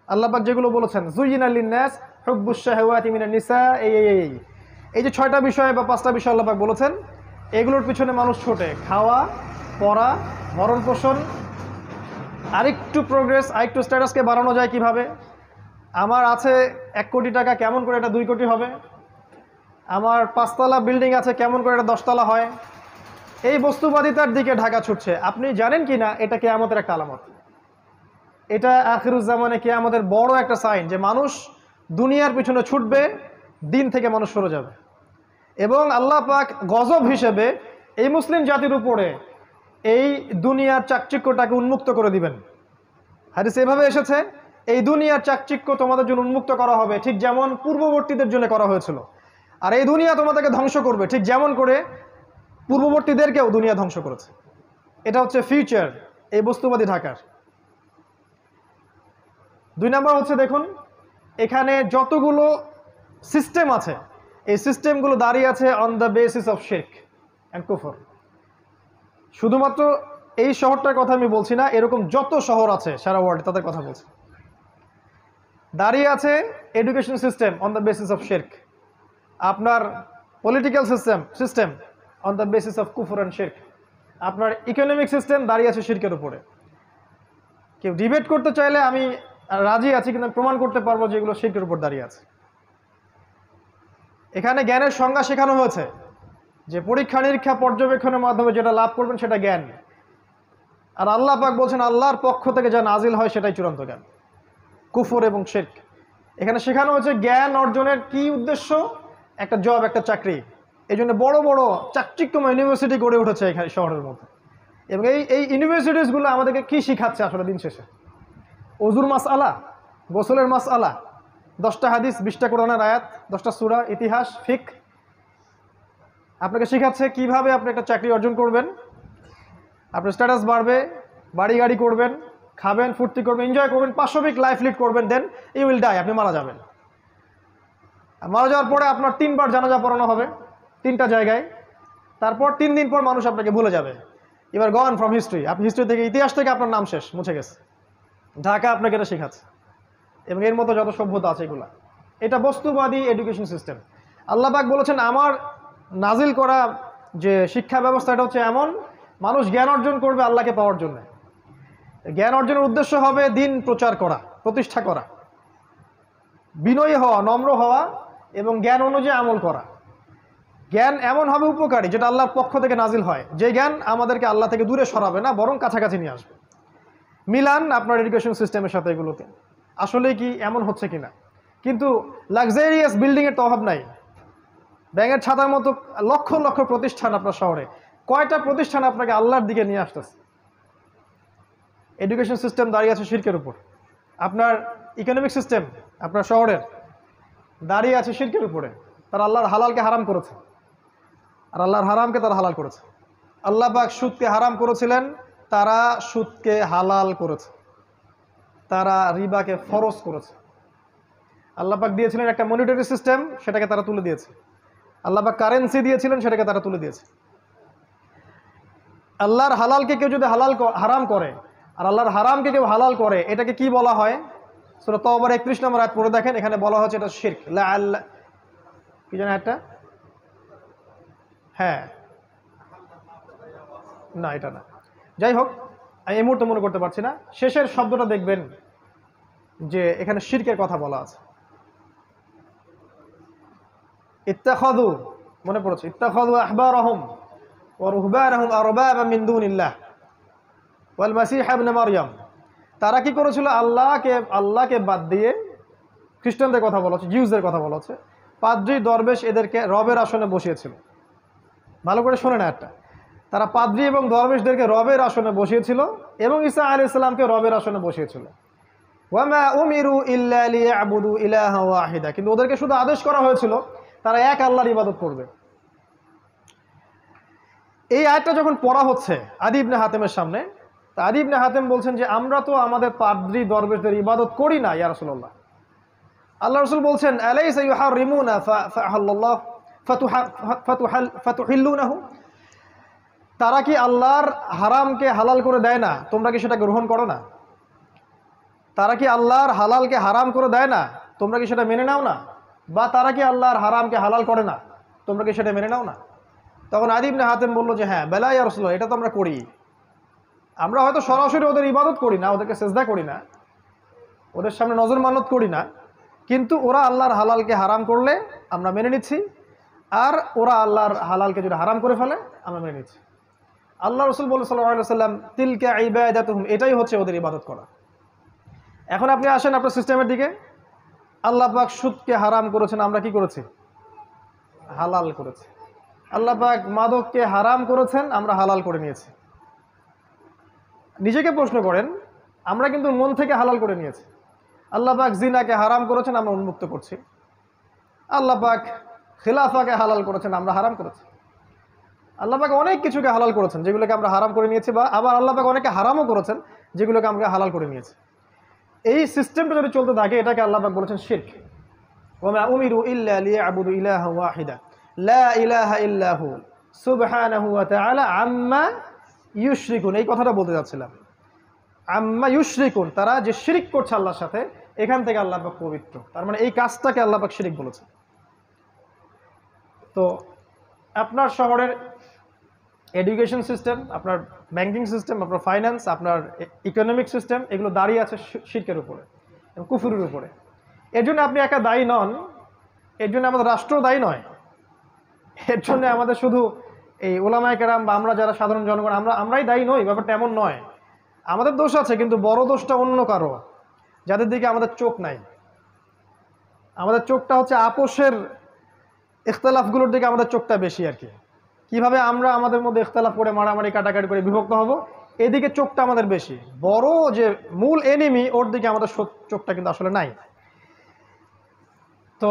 আল্লাহ পাক যেগুলো বলেছেন, যুয়িনা লিন-নাস হুব্বুশ শাহাওয়াতি মিনান নিসা, এই যে 6টা বিষয় বা 5টা বিষয় আল্লাহ পাক বলেছেন, এগুলোর পিছনে মানুষ ছোটে। খাওয়া, পড়া, ভরণ পোষণ, আরেকটু প্রোগ্রেস, আরেকটু স্ট্যাটাসকে বাড়ানো যায় কিভাবে, আমার আছে 1 কোটি টাকা, কেমন করে এটা 2 কোটি হবে, আমার 5 তলা বিল্ডিং আছে, কেমন করে এটা 10 তলা হয়। এই বস্তুবাদিতার দিকে ঢাকা ছুটছে। আপনি জানেন কি না এটা কিয়ামতের একটা আলামত, এটা আখিরুজ্জামানে কিয়ামতের বড় একটা সাইন, যে মানুষ দুনিয়ার পিছনে ছুটবে, দিন থেকে মানুষ সরে যাবে। এবং আল্লাহ পাক গজব হিসেবে এই মুসলিম জাতির উপরে এই দুনিয়ার চাকচিক্যটাকে উন্মুক্ত করে দিবেন। হাদিস এভাবে এসেছে, এই দুনিয়ার চাকচিক্য তোমাদের জন্য উন্মুক্ত করা হবে, ঠিক যেমন পূর্ববর্তীদের জন্য করা হয়েছিল। আর এই দুনিয়া তোমাদেরকে ধ্বংস করবে, ঠিক যেমন করে পূর্ববর্তীদেরকেও দুনিয়া ধ্বংস করেছে। এটা হচ্ছে ফিউচার এই বস্তুবাদী ঢাকার। 2 নম্বর হচ্ছে, দেখুন এখানে যতগুলো সিস্টেম আছে, এই সিস্টেমগুলো দাঁড়িয়ে আছে অন দ্য বেসিস অফ শিরক অ্যান্ড কুফর। শুধুমাত্র এই শহরটার কথা আমি বলছি না, এরকম যত শহর আছে সারা ওয়ার্ল্ডে তাদের কথা বলছি। দাঁড়িয়ে আছে education system on the basis of শিরক, আপনার political system on the basis of কুফর অ্যান্ড শিরক, আপনার ইকোনমিক সিস্টেম দাঁড়িয়ে আছে শিরকের উপরে। কেউ ডিবেট করতে চাইলে আমি রাজি আছি, কিন্তু প্রমাণ করতে পারবো যে এগুলো শিরকের উপর দাঁড়িয়ে আছে। এখানে জ্ঞানের সংজ্ঞা শেখানো হয়েছে যে পরীক্ষা নিরীক্ষা পর্যবেক্ষণের মাধ্যমে যেটা লাভ করবেন সেটা জ্ঞান। আর আল্লাহ পাক বলছেন আল্লাহর পক্ষ থেকে যা নাজিল হয় সেটাই চূড়ান্ত জ্ঞান। কুফর এবং শিরক এখানে শেখানো হয়েছে। জ্ঞান অর্জনের কি উদ্দেশ্য? একটা জব, একটা চাকরি। এই জন্য বড় বড় চাকচিক্যময় ইউনিভার্সিটি গড়ে উঠেছে এখানে শহরের মধ্যে। এবং এই ইউনিভার্সিটিসগুলো আমাদেরকে কি শিখাচ্ছে আসলে দিন শেষে? ওজুর মাস আলা, গোসলের মাস আলা, 10টা হাদিস, 20টা কোরআনের আয়াত, 10টা সূরা, ইতিহাস, ফিক। আপনাকে শেখাচ্ছে কিভাবে আপনি একটা চাকরি অর্জন করবেন, আপনার স্ট্যাটাস বাড়বে, বাড়ি গাড়ি করবেন, খাবেন, ফুর্তি করবেন, এনজয় করবেন, পাশবিক লাইফ লিড করবেন, দেন ইউ উইল ডাই, আপনি মারা যাবেন। মারা যাওয়ার পরে আপনার 3 বার জানাজা পড়ানো হবে 3টা জায়গায়। তারপর 3 দিন পর মানুষ আপনাকে ভুলে যাবে। এবার গন ফ্রম হিস্ট্রি, আপনি হিস্ট্রি থেকে, ইতিহাস থেকে আপনার নাম শেষ, মুছে গেছে। ঢাকা আপনাকে এটা শেখাচ্ছে এবং এর মতো যত সভ্যতা আছে এগুলা। এটা বস্তুবাদী এডুকেশন সিস্টেম। আল্লাহ পাক বলেছেন আমার নাজিল করা যে শিক্ষা ব্যবস্থাটা হচ্ছে এমন, মানুষ জ্ঞান অর্জন করবে আল্লাহকে পাওয়ার জন্য। জ্ঞান অর্জনের উদ্দেশ্য হবে দিন প্রচার করা, প্রতিষ্ঠা করা, বিনয়ী হওয়া, নম্র হওয়া এবং জ্ঞান অনুযায়ী আমল করা। জ্ঞান এমন হবে উপকারী যেটা আল্লাহর পক্ষ থেকে নাজিল হয়, যে জ্ঞান আমাদেরকে আল্লাহ থেকে দূরে সরাবে না, বরং কাছাকাছি নিয়ে আসবে। মিলান আপনার এডুকেশন সিস্টেমের সাথে এগুলোকে, আসলে কি এমন হচ্ছে কিনা। কিন্তু লাক্সারিয়াস বিল্ডিংয়ের তো অভাব নাই, ব্যাঙের ছাতার মতো লক্ষ লক্ষ প্রতিষ্ঠান আপনার শহরে, কয়টা প্রতিষ্ঠান আপনাকে আল্লাহর দিকে নিয়ে আসতেছে? এডুকেশন সিস্টেম দাঁড়িয়ে আছে শিরকের উপর। আপনার ইকোনমিক সিস্টেম আপনার শহরের দাঁড়িয়ে আছে শিরকের উপরে। তারা আল্লাহর হালালকে হারাম করেছে, আর আল্লাহর হারামকে তারা হালাল করেছে। আল্লাহ পাক সুদকে হারাম করেছিলেন, তারা সুদকে হালাল করেছে। তারা রিবাকে ফরজ করেছে। আল্লাহ পাক দিয়েছিলেন একটা মনিটারি সিস্টেম, সেটাকে তারা তুলে দিয়েছে। আল্লাহ পাক কারেন্সি দিয়েছিলেন, সেটাকে তারা তুলে দিয়েছে। আল্লাহর হালালকে কেউ যদি হারাম করে আর আল্লাহর হারামকে কেউ হালাল করে, এটাকে কি বলা হয়? সূরা তাওবার 31 নম্বর আয়াত পড়ে দেখেন, এখানে বলা হচ্ছে এটা শিরক। কি জানেন একটা? হ্যাঁ, না এটা না, যাই হোক, আমি এই মুহূর্তে মনে করতে পারছি না। শেষের শব্দটা দেখবেন যে এখানে শিরকের কথা বলা আছে। ইত্তাখাযু, মনে পড়ছে, ইত্তাখাযু আহবারহুম ওয়া রুহবানহুম আরবাবা মিন দুনিল্লাহ ওয়াল মাসীহ ইবনে মারইয়াম। তারা কি করেছিল? আল্লাহকে বাদ দিয়ে, খ্রিস্টানদের কথা বলা হচ্ছে, জিউসদের কথা বলা হচ্ছে, পাদ্রী দরবেশ এদেরকে রবের আসনে বসিয়েছিল। ভালো করে শোনে না একটা, তারা পাদ্রী এবং দরবেশদেরকে রবের আসনে বসিয়েছিল এবং ঈসা আলাইহিস সালামকে রবের আসনে বসিয়েছিল। ওয়ামা উমিরু ইল্লা লিয়াবুদু ইলাহা ওয়াহিদা, কিন্তু ওদেরকে শুধু আদেশ করা হয়েছিল তারা এক আল্লাহর ইবাদত করবে। এই আয়াতটা যখন পড়া হচ্ছে আদী ইবনে হাতেমের সামনে, তা আদী ইবনে হাতেম বলছেন যে আমরা তো আমাদের পাদ্রী দরবেশদের ইবাদত করি না ইয়া রাসূলুল্লাহ। আল্লাহ রাসূল বলছেন আলাইসা ইউহারিমুনা ফাআহাল্লাহ ফাতুহিল্লুনাহু, তারা কি আল্লাহর হারামকে হালাল করে দেয় না, তোমরা কি সেটা গ্রহণ করো না? তারা কি আল্লাহর হালালকে হারাম করে দেয় না, তোমরা কি সেটা মেনে নাও না? বা তারা কি আল্লাহর হারামকে হালাল করে না, তোমরা কি সেটা মেনে নাও না? তখন আদী ইবনে হাতেম বলল যে হ্যাঁ, বেলা ইয়া রাসূলুল্লাহ, এটা তো আমরা করি। আমরা হয়তো সরাসরি ওদের ইবাদত করি না, ওদেরকে সেজদা করি না, ওদের সামনে নজর মানত করি না, কিন্তু ওরা আল্লাহর হালালকে হারাম করলে আমরা মেনে নিচ্ছি, আর ওরা আল্লাহর হালালকে যদি হারাম করে ফেলে আমরা মেনে নিচ্ছি। আল্লাহ রাসূল বলেন সাল্লাল্লাহু আলাইহি ওয়াসাল্লাম, তিলকা ইবাদাতুহুম, এটাই হচ্ছে ওদের ইবাদত করা। এখন আপনি আসেন আপনার সিস্টেমের দিকে। আল্লাহ পাক সুদকে হারাম করেছেন, আমরা কি করেছি? হালাল করেছি। আল্লাহ পাক মাদককে হারাম করেছেন, আমরা হালাল করে নিয়েছি। নিজেকে প্রশ্ন করেন, আমরা কিন্তু মন থেকে হালাল করে নিয়েছি। আল্লাহ পাক জিনাকে হারাম করেছেন, আমরা উন্মুক্ত করছি। আল্লাহ পাক খিলাফাকে হালাল করেছেন, আমরা হারাম করেছি। আল্লাহ পাক অনেক কিছুকে হালাল করেছেন যেগুলোকে আমরা হারাম করে নিয়েছি, বা আবার আল্লাহ পাক অনেকে হারামও করেছেন যেগুলোকে আমরা হালাল করে নিয়েছি। এই সিস্টেমটা যদি চলতে থাকে, এটাকে আল্লাহ পাক বলেছেন শিরক। ওয়া উমিরু ইল্লা লিয়াবুদু ইলাহা ওয়াহিদা লা ইলাহা ইল্লা হু সুবহানাহু ওয়া তাআলা আম্মা ইউশরিকুন। এই কথাটা বলতে যাচ্ছিলাম, আম্মা ইউশরিকুন, তারা যে শিরক করছে আল্লাহর সাথে, এখান থেকে আল্লাহ পাক পবিত্র। তার মানে এই কাজটাকে আল্লাহ পাক শিরক বলেছে। তো আপনার শহরের এডুকেশন সিস্টেম, আপনার ব্যাংকিং সিস্টেম, আপনার ফাইন্যান্স, আপনার ইকোনমিক সিস্টেম, এগুলো দাঁড়িয়ে আছে শিরকের উপরে এবং কুফরের উপরে। এর জন্য আপনি একা দায়ী নন, এর জন্য আমাদের রাষ্ট্র দায়ী নয়, এর জন্য আমাদের শুধু এই ওলামায়ে কেরাম বা আমরা যারা সাধারণ জনগণ আমরাই দায়ী নই, ব্যাপারটা এমন নয়। আমাদের দোষ আছে, কিন্তু বড় দোষটা অন্য কারো, যাদের দিকে আমাদের চোখ নাই। আমাদের চোখটা হচ্ছে আপোষের ইখতলাফগুলোর দিকে আমাদের চোখটা বেশি আর কি। কীভাবে আমরা আমাদের মধ্যে ইখতলাফ করে মারামারি কাটাকাটি করে বিভক্ত হব, এদিকে চোখটা আমাদের বেশি। বড় যে মূল এনিমি, ওর দিকে আমাদের চোখটা কিন্তু আসলে নাই। তো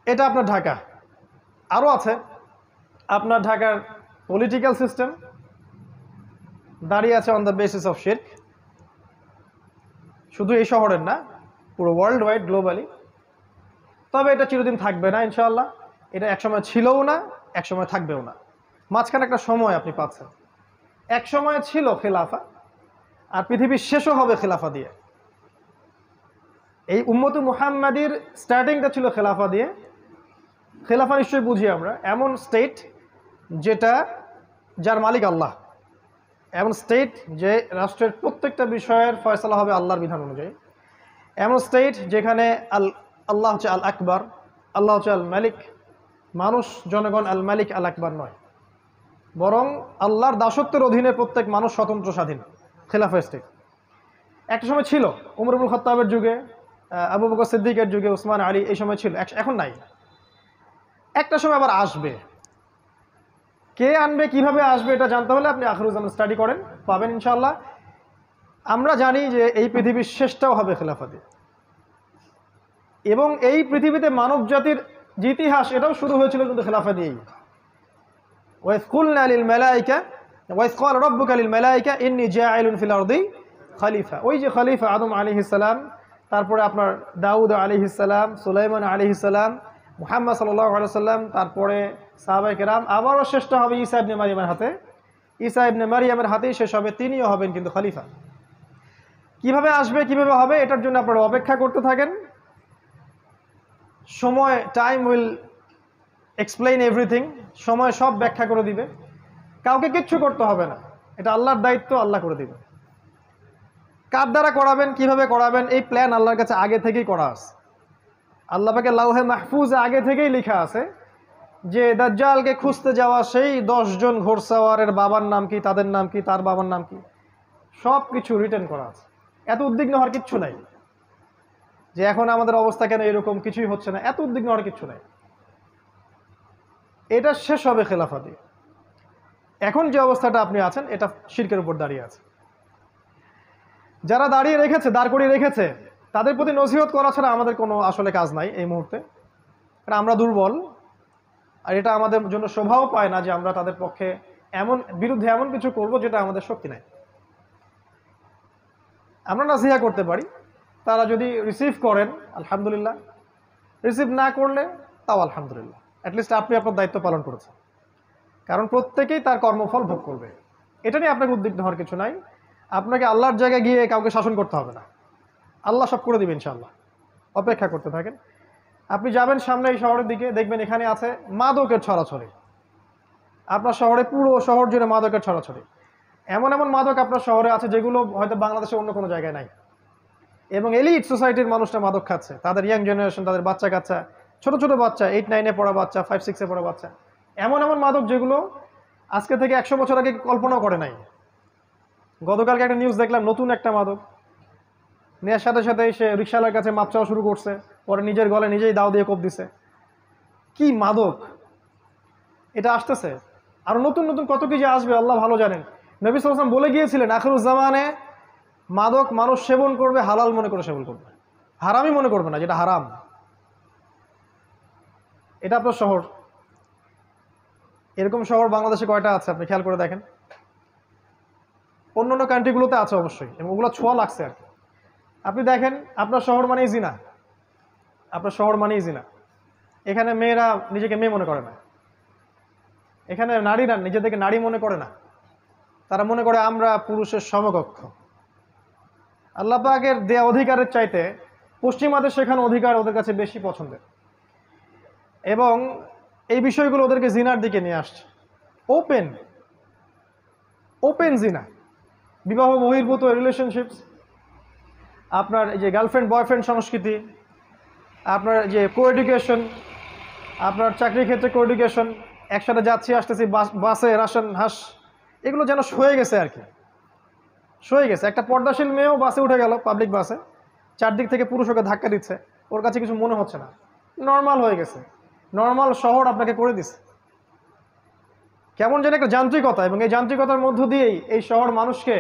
এটা আপনার ঢাকা। আরও আছে আপনার ঢাকার পলিটিক্যাল সিস্টেম, দাঁড়িয়ে আছে অন দ্য বেসিস অফ শিরক। শুধু এই শহরের না, পুরো ওয়ার্ল্ড ওয়াইড, গ্লোবালি। তবে এটা চিরদিন থাকবে না ইনশাআল্লাহ। এটা একসময় ছিলও না, একসময় থাকবেও না। মাঝখানে একটা সময় আপনি পাচ্ছেন। এক সময় ছিল খেলাফা, আর পৃথিবীর শেষও হবে খেলাফা দিয়ে। এই উম্মতে মুহাম্মাদির স্টার্টিংটা ছিল খেলাফা দিয়ে। খেলাফা নিশ্চয়ই বুঝি আমরা, এমন স্টেট যেটা যার মালিক আল্লাহ, এমন স্টেট যে রাষ্ট্রের প্রত্যেকটা বিষয়ের ফয়সালা হবে আল্লাহর বিধান অনুযায়ী, এমন স্টেট যেখানে আল্লাহ হচ্ছে আল আকবর, আল্লাহ হচ্ছে আল মালিক, মানুষ জনগণ আল মালিক আল আকবর নয়, বরং আল্লাহর দাসত্বের অধীনে প্রত্যেক মানুষ স্বতন্ত্র স্বাধীন, খেলাফা স্টেট। একটা সময় ছিল উমর ইবনুল খাত্তাবের যুগে, আবু বকর সিদ্দিকের যুগে, উসমান আলী, এই সময় ছিল, এখন নাই। একটা সময় আবার আসবে, কে আনবে কিভাবে আসবে এটা জানতে হলে আপনি আখিরুজ্জামান স্টাডি করেন, পাবেন ইনশাআল্লাহ। আমরা জানি যে এই পৃথিবীর শেষটাও হবে খেলাফতে, এবং এই পৃথিবীতে মানব জাতির যে ইতিহাস এটাও শুরু হয়েছিল কিন্তু খেলাফা দিয়েই। ওয়াইজ কুলনা লিল মালাইকা ওয়াইজ ক্বাল রাব্বুকা লিল মালাইকা ইন্নী জাইলুন ফিল আরদি খলিফা। ওই যে খলিফা আদম আলাইহিস সালাম, তারপরে আপনার দাউদ আলাইহিস সালাম, সুলাইমান আলাইহিস সালাম, মুহাম্মদ সাল্লাল্লাহু আলাইহি ওয়াসাল্লাম, তারপরে সাহাবায়ে কেরাম, আবারও শেষটা হবে ঈসা ইবনে মারইয়ামের হাতে। ঈসা ইবনে মারইয়ামের হাতেই শেষ হবে, তিনিও হবেন কিন্তু খলিফা। কিভাবে আসবে কিভাবে হবে এটার জন্য আপনারা অপেক্ষা করতে থাকেন। সময়, টাইম উইল এক্সপ্লেইন এভরিথিং, সময় সব ব্যাখ্যা করে দিবে। কাউকে কিচ্ছু করতে হবে না, এটা আল্লাহর দায়িত্ব, আল্লাহ করে দিবে। কার দ্বারা করাবেন, কিভাবে করাবেন, এই প্ল্যান আল্লাহর কাছে আগে থেকেই করা আছে। আল্লাহ পাকে লাউহে মাহফুজে আগে থেকেই লেখা আছে যে দাজ্জালকে খুঁজতে যাওয়া সেই 10 জন ঘোড়সাওয়ারের বাবার নাম কি, তাদের নাম কি, তার বাবার নাম কি, সব কিছু রিটেন করা আছে। এত উদ্বিগ্ন হওয়ার কিচ্ছু নাই যে এখন আমাদের অবস্থা কেন এরকম, কিছুই হচ্ছে না, এত উদ্বিগ্ন হওয়ার কিচ্ছু নাই। এটা শেষ হবে খেলাফা দিয়ে। এখন যে অবস্থাটা আপনি আছেন এটা শিরকের উপর দাঁড়িয়ে আছে। যারা দাঁড়িয়ে রেখেছে, দাঁড় করিয়ে রেখেছে, তাদের প্রতি নসিহত করা ছাড়া আমাদের কোনো আসলে কাজ নাই এই মুহূর্তে। কারণ আমরা দুর্বল, আর এটা আমাদের জন্য শোভাও পায় না যে আমরা তাদের পক্ষে বিরুদ্ধে এমন কিছু করব যেটা আমাদের শক্তি নাই। আমরা নাসিহা করতে পারি, তারা যদি রিসিভ করেন আলহামদুলিল্লাহ, রিসিভ না করলে তাও আলহামদুলিল্লাহ, অ্যাটলিস্ট আপনি আপনার দায়িত্ব পালন করেছেন। কারণ প্রত্যেকেই তার কর্মফল ভোগ করবে, এটা নিয়ে আপনাকে উদ্বিগ্ন হওয়ার কিছু নাই। আপনাকে আল্লাহর জায়গায় গিয়ে কাউকে শাসন করতে হবে না, আল্লাহ সব করে দিবেন ইনশাআল্লাহ। অপেক্ষা করতে থাকেন। আপনি যাবেন সামনে এই শহরের দিকে, দেখবেন এখানে আছে মাদকের ছড়াছড়ি। আপনার শহরে, পুরো শহর জুড়ে মাদকের ছড়াছড়ি। এমন এমন মাদক আপনার শহরে আছে যেগুলো হয়তো বাংলাদেশে অন্য কোনো জায়গায় নাই। এবং এলিট সোসাইটির মানুষরা মাদক খাচ্ছে, তাদের ইয়াং জেনারেশন, তাদের বাচ্চা কাচ্চা, ছোট ছোট বাচ্চা, 8-9-এ পড়া বাচ্চা, 5-6-এ পড়া বাচ্চা, এমন এমন মাদক যেগুলো আজকে থেকে 100 বছর আগে কল্পনাও করে নাই। গতকালকে একটা নিউজ দেখলাম, নতুন একটা মাদক নেওয়ার সাথে সাথে সে রিক্সাওয়ালার কাছে মাপ চাওয়া শুরু করছে, পরে নিজের গলে নিজেই দাও দিয়ে কোপ দিছে। কি মাদক এটা আসতেছে, আরো নতুন নতুন কত কিছু আসবে আল্লাহ ভালো জানেন। নবী সাল্লাল্লাহু আলাইহি ওয়াসাল্লাম বলে গিয়েছিলেন আখিরুজ্জামানে মাদক মানুষ সেবন করবে, হালাল মনে করে সেবন করবে, হারামই মনে করবে না যেটা হারাম। এটা আপনার শহর, এরকম শহর বাংলাদেশে কয়টা আছে আপনি খেয়াল করে দেখেন। অন্যান্য কান্ট্রিগুলোতে আছে অবশ্যই, এবং ওগুলো ছোঁয়া লাগছে আর কি। আপনি দেখেন আপনার শহর মানেই জিনা, আপনার শহর মানেই জিনা। এখানে মেয়েরা নিজেকে মেয়ে মনে করে না, এখানে নারীরা নিজেদেরকে নারী মনে করে না, তারা মনে করে আমরা পুরুষের সমকক্ষ। আল্লাহ পাকের দেয়া অধিকারের চাইতে পশ্চিমাদের শেখানো অধিকার ওদের কাছে বেশি পছন্দের, এবং এই বিষয়গুলো ওদেরকে জিনার দিকে নিয়ে আসছে। ওপেন জিনা, বিবাহ বহির্ভূত রিলেশনশিপস, আপনার এই যে গার্লফ্রেন্ড বয়ফ্রেন্ড সংস্কৃতি, আপনার যে কো এডুকেশন, আপনার চাকরির ক্ষেত্রে কো এডুকেশন, একসাথে যাচ্ছি আসতেছি বাসে রাশন হাঁস, এগুলো যেন সয়ে গেছে আর কি, সয়ে গেছে। একটা পর্দাশীল মেয়েও বাসে উঠে গেল, পাবলিক বাসে, চারদিক থেকে পুরুষ ওকে ধাক্কা দিচ্ছে, ওর কাছে কিছু মনে হচ্ছে না, নর্মাল হয়ে গেছে। নর্মাল শহর আপনাকে করে দিচ্ছে কেমন যেন একটা যান্ত্রিকতা, এবং এই যান্ত্রিকতার মধ্য দিয়েই এই শহর মানুষকে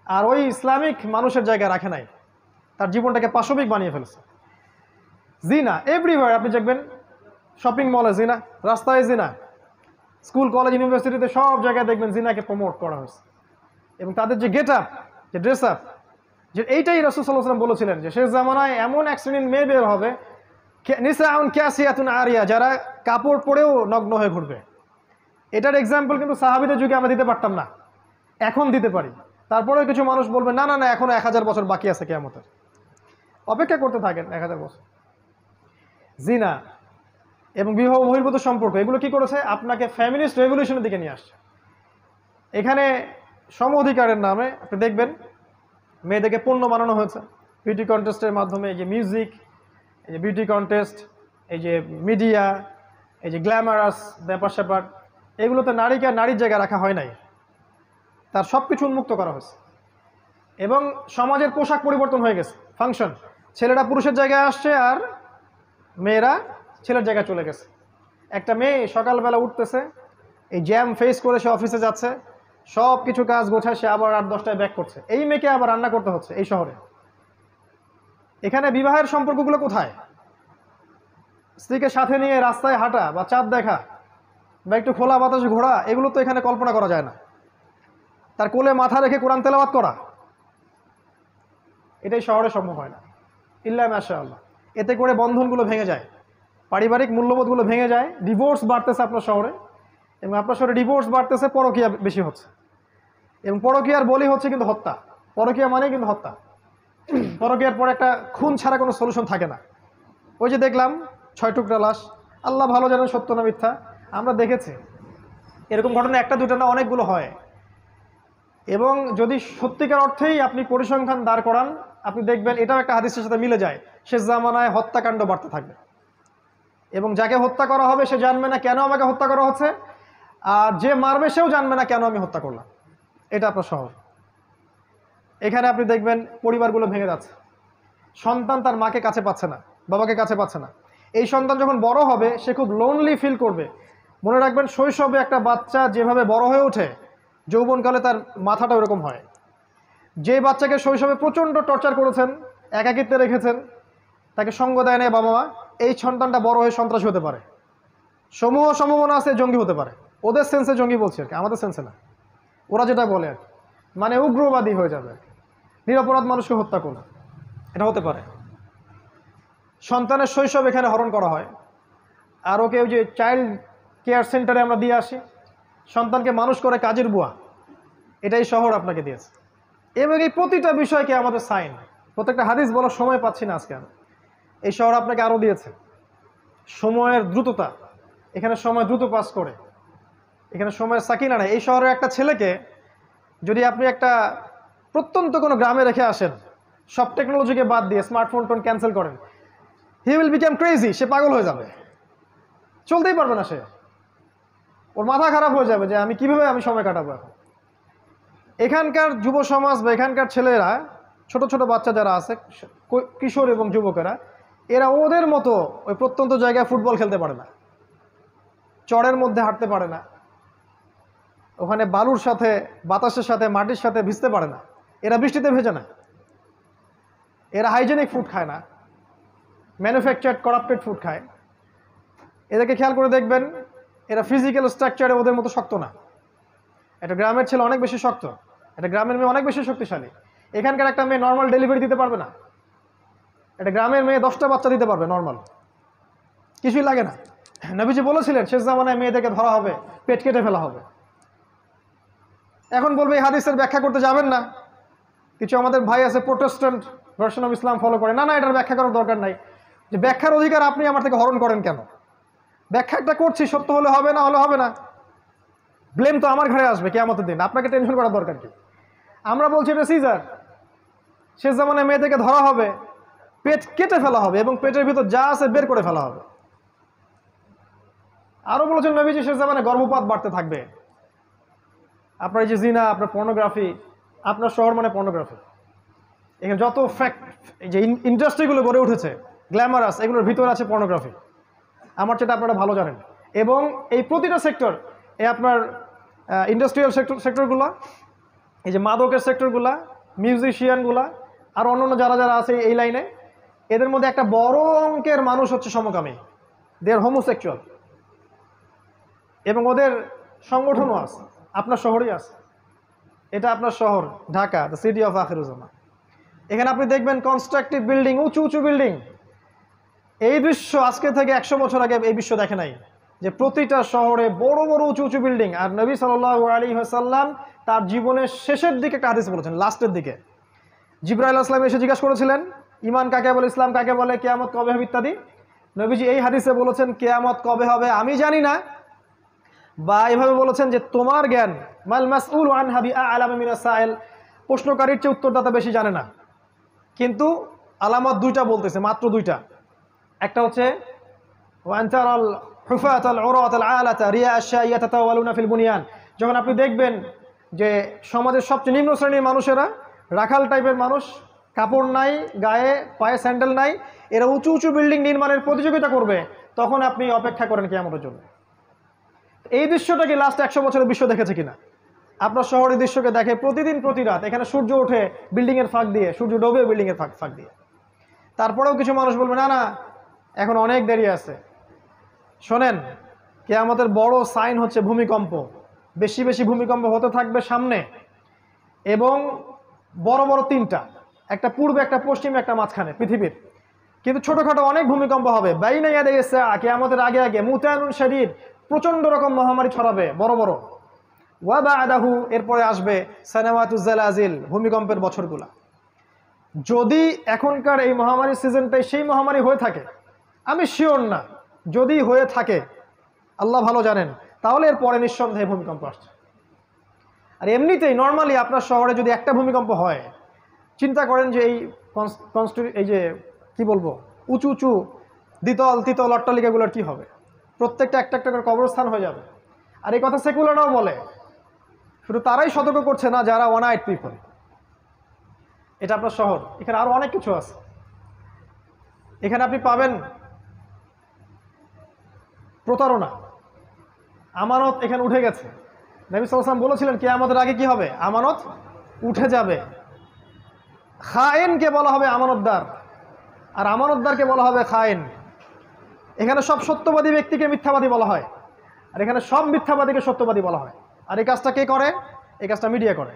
আর ওই ইসলামিক মানুষের জায়গায় রাখে নাই, তার জীবনটাকে পাশবিক বানিয়ে ফেলেছে। জিনা এভরিওয়্যার, আপনি দেখবেন শপিং মলে জিনা, রাস্তায় জিনা, স্কুল কলেজ ইউনিভার্সিটিতে সব জায়গায় দেখবেন জিনাকে প্রমোট করা হয়েছে। এবং তাদের যে গেট আপ, যে ড্রেস আপ, যে এইটাই রাসূল সাল্লাল্লাহু আলাইহি ওয়াসাল্লাম বলেছিলেন যে শেষ জামানায় এমন এক শ্রেণীর মেয়ে বের হবে, নিসাউন কাসিয়াতুন আরিয়া, যারা কাপড় পরেও নগ্ন হয়ে ঘুরবে। এটার এক্সাম্পল কিন্তু সাহাবীদের যুগে আমরা দিতে পারতাম না, এখন দিতে পারি। তারপরেও কিছু মানুষ বলবে না না না, এখনো 1000 বছর বাকি আছে কিয়ামতের, অপেক্ষা করতে থাকেন 1000 বছর। জিনা এবং বিবাহ বহির্ভূত সম্পর্ক, এগুলো কি করেছে? আপনাকে ফ্যামিলিস্ট রেভলিউশনের দিকে নিয়ে আসছে। এখানে সম অধিকারের নামে আপনি দেখবেন মেয়েদেরকে পণ্য বানানো হয়েছে বিউটি কন্টেস্টের মাধ্যমে। এই যে মিউজিক, এই যে বিউটি কন্টেস্ট, এই যে মিডিয়া, এই যে গ্ল্যামারাস ব্যাপার স্যাপার, এগুলোতে নারীকে আর নারীর জায়গায় রাখা হয় নাই, তার সব কিছু উন্মুক্ত করা হয়েছে। এবং সমাজের পোশাক পরিবর্তন হয়ে গেছে, ফাংশন, ছেলেরা পুরুষের জায়গায় আসছে আর মেয়েরা ছেলের জায়গায় চলে গেছে। একটা মেয়ে সকালবেলা উঠতেছে, এই জ্যাম ফেস করে সে অফিসে যাচ্ছে, সব কিছু কাজ গোছায়, সে আবার 8-10টায় ব্যাক করছে। এই মেয়েকে আবার রান্না করতে হচ্ছে এই শহরে। এখানে বিবাহের সম্পর্কগুলো কোথায়? স্ত্রীকে সাথে নিয়ে রাস্তায় হাঁটা বা চাঁদ দেখা বা একটু খোলা বাতাসে ঘোরা, এগুলো তো এখানে কল্পনা করা যায় না। তার কোলে মাথা রেখে কোরআন তেলাওয়াত করা, এটাই শহরে সম্ভব হয় না, ইল্লা মাশাআল্লাহ। এতে করে বন্ধনগুলো ভেঙে যায়, পারিবারিক মূল্যবোধগুলো ভেঙে যায়। ডিভোর্স বাড়তেছে আপনার শহরে, এবং আপনার শহরে ডিভোর্স বাড়তেছে, পরকীয়া বেশি হচ্ছে, এবং পরকীয়ার বলি হচ্ছে কিন্তু হত্যা। পরকীয়া মানে কিন্তু হত্যা। পরকীয়ার পরে একটা খুন ছাড়া কোনো সলিউশন থাকে না। ওই যে দেখলাম 6 টুকরা লাশ, আল্লাহ ভালো জানেন সত্য না মিথ্যা, আমরা দেখেছি। এরকম ঘটনা একটা দুটো না, অনেকগুলো হয়। এবং যদি সত্যিকার অর্থেই আপনি পরিসংখ্যান দাঁড় করান, আপনি দেখবেন এটাও একটা হাদিসের সাথে মিলে যায়। শেষ জামানায় হত্যাকাণ্ড বাড়তে থাকবে, এবং যাকে হত্যা করা হবে সে জানবে না কেন আমাকে হত্যা করা হচ্ছে, আর যে মারবে সেও জানবে না কেন আমি হত্যা করলাম। এটা আপনার শহর। এখানে আপনি দেখবেন পরিবারগুলো ভেঙে যাচ্ছে, সন্তান তার মাকে কাছে পাচ্ছে না, বাবাকে কাছে পাচ্ছে না। এই সন্তান যখন বড় হবে সে খুব লোনলি ফিল করবে। মনে রাখবেন, শৈশবে একটা বাচ্চা যেভাবে বড় হয়ে ওঠে, যৌবনকালে তার মাথাটা ওরকম হয়। যে বাচ্চাকে শৈশবে প্রচণ্ড টর্চার করেছেন, একাকিত্বে রেখেছেন, তাকে সঙ্গ দেয় না বাবা মা, এই সন্তানটা বড় হয়ে সন্ত্রাসী হতে পারে। সমূহ সম্ভাবনা আছে জঙ্গি হতে পারে। ওদের সেন্সে জঙ্গি বলছে আর কি, আমাদের সেন্সে না। ওরা যেটা বলে আর কি, মানে উগ্রবাদী হয়ে যাবে, নিরপরাধ মানুষকে হত্যা করবে, এটা হতে পারে। সন্তানের শৈশব এখানে হরণ করা হয়। আর ওকে ওই যে চাইল্ড কেয়ার সেন্টারে আমরা দিয়ে আসি, সন্তানকে মানুষ করে কাজের বুয়া, এটাই শহর আপনাকে দিয়েছে। এবং এই প্রতিটা বিষয়কে আমাদের সাইন, প্রত্যেকটা হাদিস বলার সময় পাচ্ছি না আজকে আমি। এই শহর আপনাকে আরও দিয়েছে সময়ের দ্রুততা, এখানে সময় দ্রুত পাস করে, এখানে সময়ের সাকিনা নেই। এই শহরের একটা ছেলেকে যদি আপনি একটা প্রত্যন্ত কোনো গ্রামে রেখে আসেন, সব টেকনোলজিকে বাদ দিয়ে স্মার্টফোন টোন ক্যান্সেল করেন, হি উইল বিকাম ক্রেজি, সে পাগল হয়ে যাবে, চলতেই পারবে না সে, ওর মাথা খারাপ হয়ে যাবে যে আমি কিভাবে সময় কাটাবো এখন। এখানকার যুব সমাজ বা এখানকার ছেলেরা, ছোট ছোট বাচ্চা যারা আছে, কিশোর এবং যুবকেরা, এরা ওদের মতো ওই প্রত্যন্ত জায়গায় ফুটবল খেলতে পারে না, চড়ের মধ্যে হাঁটতে পারে না, ওখানে বালুর সাথে, বাতাসের সাথে, মাটির সাথে ভিজতে পারে না, এরা বৃষ্টিতে ভেজে না, এরা হাইজেনিক ফুড খায় না, ম্যানুফ্যাকচার্ড করাপ্টেড ফুড খায়। এদেরকে খেয়াল করে দেখবেন, এরা ফিজিক্যাল স্ট্রাকচারে ওদের মতো শক্ত না। একটা গ্রামের ছেলে অনেক বেশি শক্ত, একটা গ্রামের মেয়ে অনেক বেশি শক্তিশালী। এখানকার একটা মেয়ে নর্মাল ডেলিভারি দিতে পারবে না, একটা গ্রামের মেয়ে 10টা বাচ্চা দিতে পারবে নর্মাল, কিছুই লাগে না। নবীজি বলেছিলেন শেষ জামানায় মেয়েদেরকে ধরা হবে, পেট কেটে ফেলা হবে। এখন বলবে এই হাদিসের ব্যাখ্যা করতে যাবেন না। কিছু আমাদের ভাই আছে Protestant version of Islam follow করে, না না এটার ব্যাখ্যা করার দরকার নাই। যে ব্যাখ্যার অধিকার আপনি আমার থেকে হরণ করেন কেন? ব্যাখ্যাটা করছি, সত্য হলে হবে, না হলে হবে না, ব্লেম তো আমার ঘরে আসবে কিয়ামতের দিন, আপনাকে টেনশন করার দরকার কি? আমরা বলছি এটা সিজার, শেষ জামানায় মেয়েদেরকে ধরা হবে, পেট কেটে ফেলা হবে এবং পেটের ভিতর যা আছে বের করে ফেলা হবে। আরো বলেছেন নবীজি শেষ জামানায় গর্ভপাত বাড়তে থাকবে। আপনার এই যে জিনা, আপনার পর্নোগ্রাফি, আপনার শহর মানে পর্নোগ্রাফি, এখানে যত ফ্যাক্ট, এই যে ইন্ডাস্ট্রিগুলো গড়ে উঠেছে গ্ল্যামারাস, এগুলোর ভিতরে আছে পর্নোগ্রাফি, আমার যেটা আপনারা ভালো জানেন। এবং এই প্রতিটা সেক্টর, এই আপনার ইন্ডাস্ট্রিয়াল সেক্টরগুলো, এই যে মাদকের সেক্টরগুলা, মিউজিশিয়ানগুলা, আর অন্যান্য যারা যারা আছে এই লাইনে, এদের মধ্যে একটা বড় অঙ্কের মানুষ হচ্ছে সমকামী, দে আর হোমোসেক্সুয়াল, এবং ওদের সংগঠনও আছে, আপনার শহরেই আছে। এটা আপনার শহর Dhaka, the city of Akhiruzzaman. এখানে আপনি দেখবেন কনস্ট্রাকটিভ বিল্ডিং, উঁচু উঁচু বিল্ডিং। এই দৃশ্য আজকে থেকে 100 বছর আগে এই বিশ্ব দেখে নাই, যে প্রতিটা শহরে বড় বড় উঁচু উঁচু বিল্ডিং। আর নবী সাল্লাল্লাহু আলাইহি ওয়াসাল্লাম তার জীবনের শেষের দিকে একটা হাদিস বলেছেন, লাস্টের দিকে জিবরাইল আলাইহিস সালাম এসে জিজ্ঞাসা করেছিলেন ইমান কাকে বলে, ইসলাম কাকে বলে, কিয়ামত কবে হবে ইত্যাদি। নবীজি এই হাদিসে বলেছেন কিয়ামত কবে হবে আমি জানি না, বা এভাবে বলেছেন যে তোমার জ্ঞান মাল মাসউল আনহা বিআ'লাম মিনাস সাইল, প্রশ্নকারীর চেয়ে উত্তরদাতা বেশি জানে না। কিন্তু আলামত দুইটা বলতেছে, মাত্র দুইটা। একটা হচ্ছে ওয়ান তারাল হুফাতাল উরাতাল আলাতা রিয়া আশ-শাইয়া তাতাওয়ালুনা ফিল বুনিয়ান, যখন আপনি দেখবেন যে সমাজের সবচেয়ে নিম্ন শ্রেণীর মানুষেরা, রাখাল টাইপের মানুষ, কাপড় নাই গায়ে, পায়ে স্যান্ডেল নাই, এরা উঁচু উঁচু বিল্ডিং নির্মাণের প্রতিযোগিতা করবে, তখন আপনি অপেক্ষা করেন কিয়ামতের জন্য। এই দৃশ্যটা কি লাস্ট 100 বছরের বিশ্ব দেখেছে কিনা? আপনার শহরের দৃশ্যকে দেখে প্রতিদিন প্রতি রাত, এখানে সূর্য ওঠে বিল্ডিংয়ের ফাঁক দিয়ে, সূর্য ডোবে বিল্ডিংয়ের ফাঁক দিয়ে। তারপরেও কিছু মানুষ বলবে না না এখন অনেক দেরি আছে। শোনেন, কিয়ামতের বড় সাইন হচ্ছে ভূমিকম্প। বেশি বেশি ভূমিকম্প হতে থাকবে সামনে, এবং বড় বড় তিনটা, একটা পূর্বে, একটা পশ্চিমে, একটা মাঝখানে পৃথিবীর। কিন্তু ছোটখাটো অনেক ভূমিকম্প হবে। বাইনা ইয়াদে গেছে কিয়ামতের আগে আগে মুতায়নুন শাদীদ, প্রচন্ড রকম মহামারী ছড়াবে বড় বড়। ওয়া বা'দাহু, এরপরে আসবে সানাওয়াতুজ জালাজিল, ভূমিকম্পের বছরগুলা। যদি এখনকার এই মহামারীর সিজনটাই সেই মহামারী হয়ে থাকে, আমি শিওর না, যদি হয়ে থাকে আল্লাহ ভালো জানেন, তাহলে এরপরে নিঃসন্দেহে ভূমিকম্প আসছে। আর এমনিতেই নর্মালি আপনার শহরে যদি একটা ভূমিকম্প হয়, চিন্তা করেন যে এই যে কি বলবো, উঁচু উঁচু দ্বিতল তৃতল অট্টালিকাগুলোর কি হবে? প্রত্যেকটা একটা একটা করে কবরস্থান হয়ে যাবে। আর এই কথা সেকুলাররাও বলে, শুধু তারাই সতর্ক করছে না যারা ওয়ান আইট পিপল। এটা আপনার শহর, এখানে আরো অনেক কিছু আছে। এখানে আপনি পাবেন প্রতারণা, আমানত এখানে উঠে গেছে। নবী সাল্লাল্লাহু আলাইহি ওয়াসাল্লাম বলেছিলেন কিয়ামতের আগে কি হবে? আমানত উঠে যাবে। খায়েনকে বলা হবে আমানতদার, আর আমানতদারকে বলা হবে খায়েন। এখানে সব সত্যবাদী ব্যক্তিকে মিথ্যাবাদী বলা হয়, আর এখানে সব মিথ্যাবাদীকে সত্যবাদী বলা হয়। আর এই কাজটা কে করে? এই কাজটা মিডিয়া করে।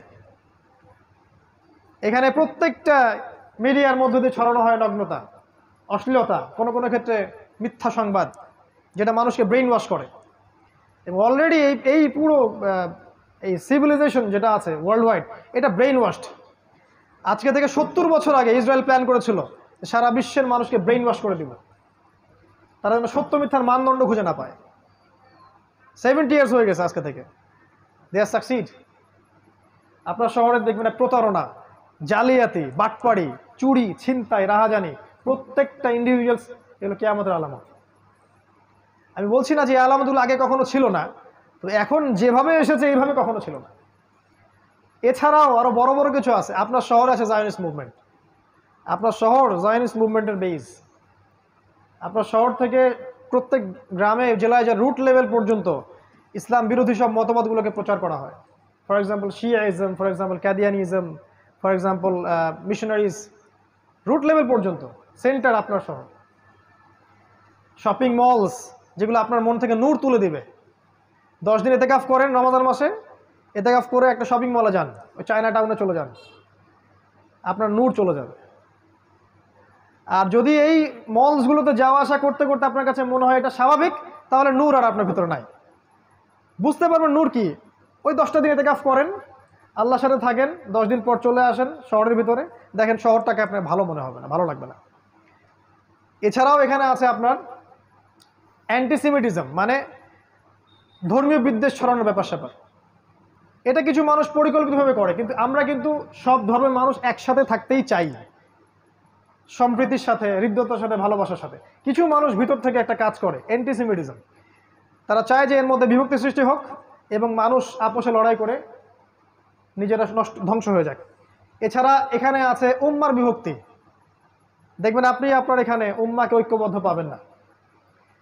এখানে প্রত্যেকটা মিডিয়ার মধ্য দিয়ে ছড়ানো হয় নগ্নতা, অশ্লীলতা, কোনো কোনো ক্ষেত্রে মিথ্যা সংবাদ, যেটা মানুষকে ব্রেইন ওয়াশ করে। এবং অলরেডি এই পুরো এই সিভিলাইজেশন যেটা আছে ওয়ার্ল্ড ওয়াইড, এটা ব্রেইন ওয়াশড। আজকে থেকে 70 বছর আগে ইসরায়েল প্ল্যান করেছিল সারা বিশ্বের মানুষকে ব্রেইন ওয়াশ করে দিব, তারা যেন সত্য মিথ্যার মানদণ্ড খুঁজে না পায়। 70 ইয়ার্স হয়ে গেছে আজকে থেকে, দে আর সাকসিড। আপনার শহরে দেখবেন প্রতারণা, জালিয়াতি, বাটপাড়ি, চুরি, ছিনতাই, রাহাজানি, প্রত্যেকটা ইন্ডিভিজুয়ালস এগুলো কিয়ামতের আলামত। আমি বলছি না যে এই আলামতগুলো আগে কখনো ছিল না, তো এখন যেভাবে এসেছে এইভাবে কখনো ছিল না। এছাড়াও আরো বড় বড় কিছু আছে। আপনার শহরে আছে জায়নিস্ট মুভমেন্ট। আপনার শহর জায়নিস্ট মুভমেন্টের বেস। আপনার শহর থেকে প্রত্যেক গ্রামে জেলায় যে রুট লেভেল পর্যন্ত ইসলাম বিরোধী সব মতবাদগুলোকে প্রচার করা হয়। For example Shiaism, for example Qadianism, for example missionaries, root level পর্যন্ত সেন্টার আপনার শহর। শপিং মলস যেগুলো আপনার মন থেকে নূর তুলে দিবে। 10 দিন এতেকাফ করেন রমাদান মাসে, এতেকাফ করে একটা শপিং মলে যান, ওই চায়না টাউনে চলে যান, আপনার নূর চলে যাবে। আর যদি এই মলসগুলোতে যাওয়া আসা করতে করতে আপনার কাছে মনে হয় এটা স্বাভাবিক, তাহলে নূর আর আপনার ভিতরে নাই। বুঝতে পারবেন নূর কি? ওই 10টা দিন এতেকাফ করেন, আল্লাহর সাথে থাকেন, 10 দিন পর চলে আসেন শহরের ভিতরে, দেখেন শহরটাকে আপনার ভালো মনে হবে না, ভালো লাগবে না। এছাড়াও এখানে আছে আপনার অ্যান্টিসেমিটিজম, মানে ধর্মীয় বিদ্বেষ ছড়ানোর ব্যাপার স্যাপার। এটা কিছু মানুষ পরিকল্পিতভাবে করে, কিন্তু আমরা কিন্তু সব ধর্মের মানুষ একসাথে থাকতেই চাই, সম্প্রীতির সাথে, হৃদ্যতার সাথে, ভালোবাসার সাথে। কিছু মানুষ ভিতর থেকে একটা কাজ করে অ্যান্টিসেমিটিজম, তারা চায় যে এর মধ্যে বিভক্তি সৃষ্টি হোক এবং মানুষ আপোষে লড়াই করে নিজেরা ধ্বংস হয়ে যাক। এছাড়া এখানে আছে উম্মার বিভক্তি। দেখবেন আপনি আপনার এখানে উম্মাকে ঐক্যবদ্ধ পাবেন না।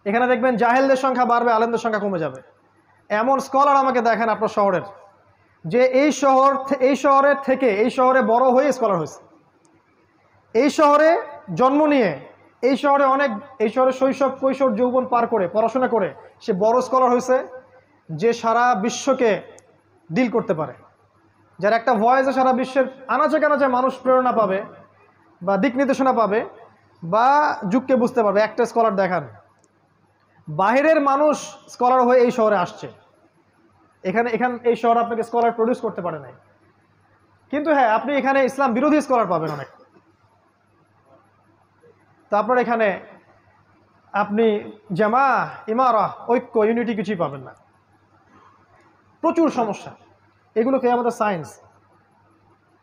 এখানে দেখবেন জাহেলদের সংখ্যা বাড়বে, আলেমদের সংখ্যা কমে যাবে। এমন স্কলার আমাকে দেখেন আপনার শহরের, যে এই শহরের থেকে এই শহরে বড় হয়ে স্কলার হয়েছে, এই শহরে জন্ম নিয়ে এই শহরে শৈশব কৈশোর যৌবন পার করে পড়াশোনা করে সে বড় স্কলার হয়েছে, যে সারা বিশ্বকে ডিল করতে পারে, যার একটা ভয়েসে সারা বিশ্বের আনাচে কানাচে মানুষ প্রেরণা পাবে বা দিক নির্দেশনা পাবে বা যুগকে বুঝতে পারবে। একটা স্কলার দেখান, বাহিরের মানুষ স্কলার হয়ে এই শহরে আসছে, এই শহর আপনাকে স্কলার প্রডিউস করতে পারে নাই। কিন্তু হ্যাঁ, আপনি এখানে ইসলাম বিরোধী স্কলার পাবেন অনেক। তো আপনার এখানে আপনি জামা ইমারা ঐক্য ইউনিটি কিছুই পাবেন না, প্রচুর সমস্যা। এগুলোকে আমাদের সায়েন্স।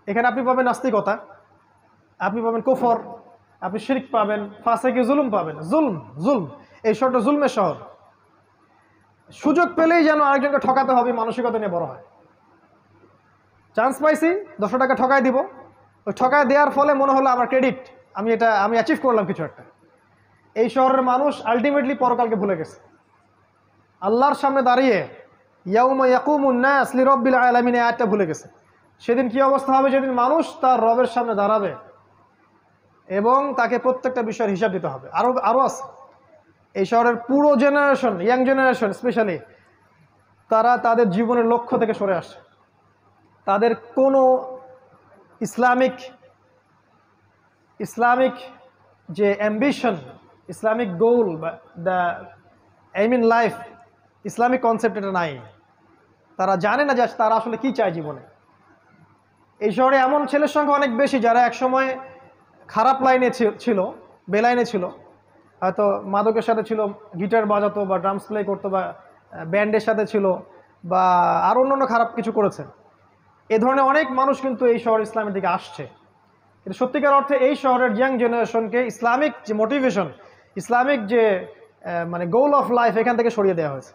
এখানে আপনি পাবেন নাস্তিকতা, আপনি পাবেন কুফর, আপনি শিরক পাবেন, ফাসেকি জুলুম পাবেন। জুলম, এই শহরটা জুলমের শহর। সুযোগ পেলেই যেন আরেকজনকে ঠকাতে হবে মানসিকতা নিয়ে বড় হয়। চান্স পাইছি 200 টাকা ঠকায় দিব, ওই ঠকায় দেওয়ার ফলে মনে হলো আমার ক্রেডিট, আমি অ্যাচিভ করলাম কিছু একটা। এই শহরের মানুষ আলটিমেটলি পরকালকে ভুলে গেছে। আল্লাহর সামনে দাঁড়িয়ে ইয়াউমা ইয়াকুমুন নাস লিরাব্বিল আলামিন আয়াতটা ভুলে গেছে। সেদিন কি অবস্থা হবে? যেদিন মানুষ তার রবের সামনে দাঁড়াবে এবং তাকে প্রত্যেকটা বিষয়ের হিসাব দিতে হবে। আরও আছে, এই শহরের পুরো জেনারেশন, ইয়াং জেনারেশন স্পেশালি, তারা তাদের জীবনের লক্ষ্য থেকে সরে আসে। তাদের কোনো ইসলামিক যে অ্যাম্বিশন, ইসলামিক গোল বা the aim in life, Islamic concept এটা নাই। তারা জানে না যে তারা আসলে কি চায় জীবনে। এই শহরে এমন ছেলের সংখ্যা অনেক বেশি যারা একসময় খারাপ লাইনে ছিল, বেলাইনে ছিল, হয়তো মাদকের সাথে ছিল, গিটার বাজাতো বা ড্রামস প্লে করতো বা ব্যান্ডের সাথে ছিল বা আরও অন্যান্য খারাপ কিছু করেছে। এ ধরনের অনেক মানুষ কিন্তু এই শহর ইসলামের দিকে আসছে। কিন্তু সত্যিকার অর্থে এই শহরের ইয়াং জেনারেশনকে ইসলামিক যে মোটিভেশন, ইসলামিক যে মানে গোল অফ লাইফ, এখান থেকে সরিয়ে দেওয়া হয়েছে।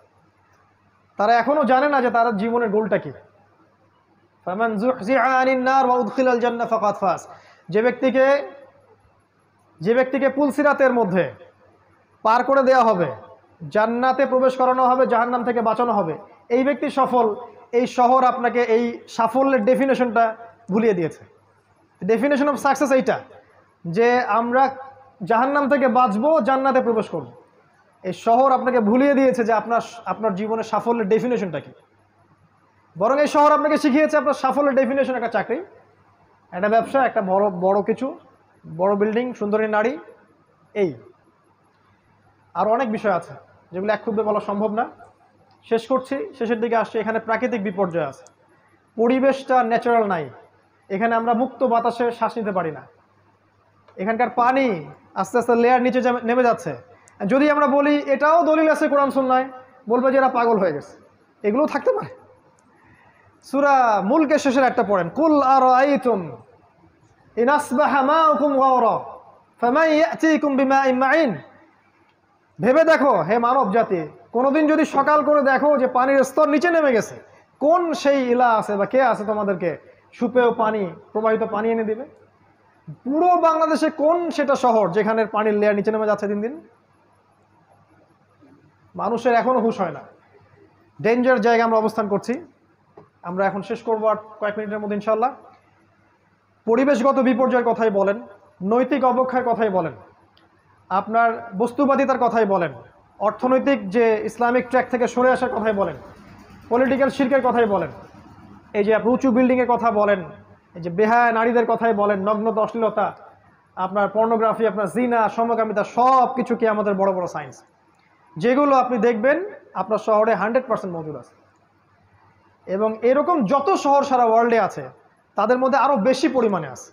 তারা এখনও জানে না যে তার জীবনের গোলটা কী। ফামান যুহজিহা আনিন নার ওয়া উদখিলাল জান্নাহ ফাকাদ ফাজ। যে ব্যক্তিকে পুলসিরাতের মধ্যে পার করে দেওয়া হবে, জান্নাতে প্রবেশ করানো হবে, জাহান্নাম থেকে বাঁচানো হবে, এই ব্যক্তি সফল। এই শহর আপনাকে এই সাফল্যের ডেফিনেশনটা ভুলিয়ে দিয়েছে। ডেফিনেশন অফ সাকসেস এইটা যে আমরা জাহান্নাম থেকে বাঁচবো, জান্নাতে প্রবেশ করব। এই শহর আপনাকে ভুলিয়ে দিয়েছে যে আপনার জীবনের সাফল্যের ডেফিনেশনটা কি। বরং এই শহর আপনাকে শিখিয়েছে আপনার সাফল্যের ডেফিনেশন একটা চাকরি, একটা ব্যবসা, একটা বড় কিছু, বড় বিল্ডিং, সুন্দরী নারী। এই আর অনেক বিষয় আছে যেগুলো এক ক্ষুব্ধে বলা সম্ভব না। শেষ করছি, শেষের দিকে আসছে। এখানে প্রাকৃতিক বিপর্যয় আছে, পরিবেশটা ন্যাচারাল নাই। এখানে আমরা মুক্ত বাতাসে শ্বাস নিতে পারি না। এখানকার পানি আস্তে আস্তে লেয়ার নিচে নেমে যাচ্ছে। যদি আমরা বলি এটাও দলিল আছে কোরআন সুন্নাহয়, বলবে যে এরা পাগল হয়ে গেছে। এগুলোও থাকতে পারে। সূরা মুলকের শেষের একটা পড়েন, কুল আরাআইতুম ইন আসবাহা মাউকুম গাওরা ফামান ইয়াতিকুম বিমাইন মাইন। ভেবে দেখো হে মানব জাতি, কোনোদিন যদি সকাল করে দেখো যে পানির স্তর নিচে নেমে গেছে, কোন সেই ইলা আছে বা কে আছে তোমাদেরকে সুপেয় পানি, প্রবাহিত পানি এনে দিবে? পুরো বাংলাদেশে কোন সেটা শহর যেখানে পানির লেয়ার নিচে নেমে যাচ্ছে দিন দিন? মানুষের এখনো হুঁশ হয় না। ডেঞ্জার জায়গায় আমরা অবস্থান করছি। আমরা এখন শেষ করবো আর কয়েক মিনিটের মধ্যে ইনশাল্লাহ। পরিবেশগত বিপর্যয়ের কথাই বলেন, নৈতিক অবক্ষয়ের কথাই বলেন, আপনার বস্তুবাদিতার কথাই বলেন, অর্থনৈতিক যে ইসলামিক ট্র্যাক থেকে সরে আসার কথাই বলেন, পলিটিক্যাল শিরকের কথাই বলেন, এই যে উঁচু বিল্ডিংয়ের কথা বলেন, এই যে বেহায়া নারীদের কথাই বলেন, নগ্নতা, অশ্লীলতা, আপনার পর্নোগ্রাফি, আপনার জিনা, সমকামিতা, সব কিছু কি আমাদের বড় বড় সায়েন্স, যেগুলো আপনি দেখবেন আপনার শহরে 100% মজুদ আছে। এবং এরকম যত শহর সারা ওয়ার্ল্ডে আছে তাদের মধ্যে আরও বেশি পরিমাণে আছে,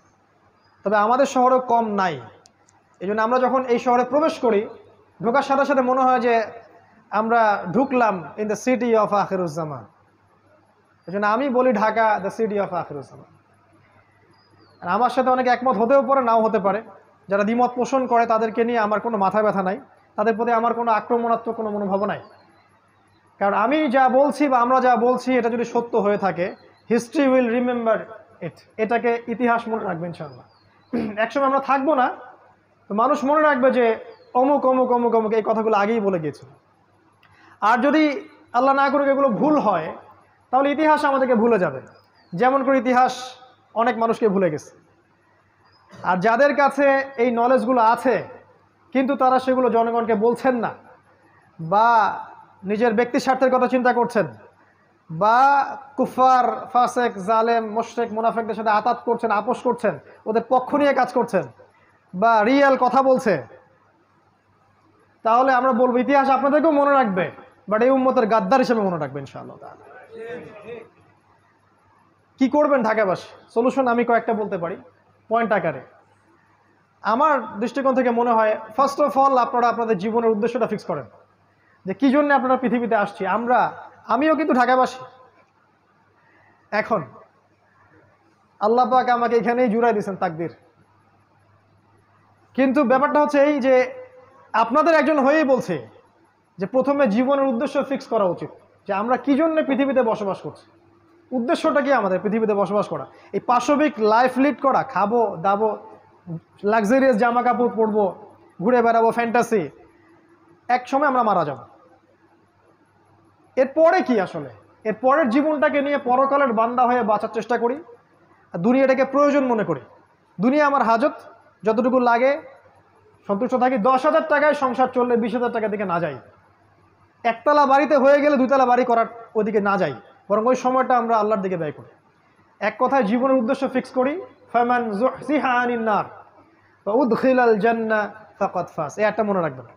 তবে আমাদের শহরেও কম নাই। এই জন্য আমরা যখন এই শহরে প্রবেশ করি, ঢোকার সাথে সাথে মনে হয় যে আমরা ঢুকলাম in the city of Akhiruzzaman. এই জন্য আমি বলি Dhaka the city of Akhiruzzaman. আমার সাথে অনেকে একমত হতেও পারে, নাও হতে পারে। যারা দ্বিমত পোষণ করে তাদেরকে নিয়ে আমার কোনো মাথা ব্যথা নাই, তাদের প্রতি আমার কোনো আক্রমণাত্মক কোনো মনোভাব নাই। কারণ আমি যা বলছি বা আমরা যা বলছি এটা যদি সত্য হয়ে থাকে, হিস্ট্রি উইল রিমেম্বার ইট। এটাকে ইতিহাস মনে রাখবে ইনশাআল্লাহ। একসময় আমরা থাকবো না, তো মানুষ মনে রাখবে যে অমুক অমুক অমুক অমুক এই কথাগুলো আগেই বলে গিয়েছিল। আর যদি আল্লাহ না করুক এগুলো ভুল হয়, তাহলে ইতিহাস আমাদেরকে ভুলে যাবে, যেমন করে ইতিহাস অনেক মানুষকে ভুলে গেছে। আর যাদের কাছে এই নলেজগুলো আছে কিন্তু তারা সেগুলো জনগণকে বলছেন না, বা নিজের ব্যক্তি স্বার্থের কথা চিন্তা করছেন, বা কুফার, ফাসেক, জালেম, মুশরিক, মুনাফিকদের সাথে আতাত করছেন, আপোষ করছেন, ওদের পক্ষ নিয়ে কাজ করছেন, বা রিয়েল কথা বলছে, তাহলে আমরা বলবো ইতিহাস আপনাদেরকেও মনে রাখবে, বাট এই উম্মতের গাদ্দার হিসেবে মনে রাখবে ইনশাআল্লাহ। কি করবেন ঢাকাবাসী? সলিউশন আমি কয়েকটা বলতে পারি পয়েন্ট আকারে। আমার দৃষ্টিকোণ থেকে মনে হয় ফার্স্ট অফ অল আপনারা আপনাদের জীবনের উদ্দেশ্যটা ফিক্স করেন যে কী জন্য আপনারা পৃথিবীতে আসছি। আমিও কিন্তু ঢাকাবাসী। এখন আল্লাহ পাক আমাকে এখানেই জুড়াই দিয়েছেন তাকদীর। কিন্তু ব্যাপারটা হচ্ছে এই যে আপনাদের একজন হয়েই বলছে যে প্রথমে জীবনের উদ্দেশ্য ফিক্স করা উচিত, যে আমরা কী জন্য পৃথিবীতে বসবাস করছি, উদ্দেশ্যটা কি আমাদের পৃথিবীতে বসবাস করা। এই পাশবিক লাইফ লিড করা, খাবো দাবো, লাক্সারিয়াস জামা কাপড় পরবো, ঘুরে বেড়াবো, ফ্যান্টাসি, এক সময় আমরা মারা যাব। এরপরে কি আসলে এর পরের জীবনটাকে নিয়ে পরকালের বান্দা হয়ে বাঁচার চেষ্টা করি, আর দুনিয়াটাকে প্রয়োজন মনে করি। দুনিয়া আমার হাজত, যতটুকু লাগে সন্তুষ্ট থাকি। 10,000 টাকায় সংসার চললে 20,000 টাকা দিকে না যাই, একতলা বাড়িতে হয়ে গেলে 2তলা বাড়ি করার ওদিকে না যাই, বরং ওই সময়টা আমরা আল্লাহর দিকে ব্যয় করি। এক কথায় জীবনের উদ্দেশ্য ফিক্স করি, ফামান যুহজিহা আনিন নার ওয়া উদখিলাল জান্নাহ ফাকাদ ফাজ। এই একটা মনে রাখবেন,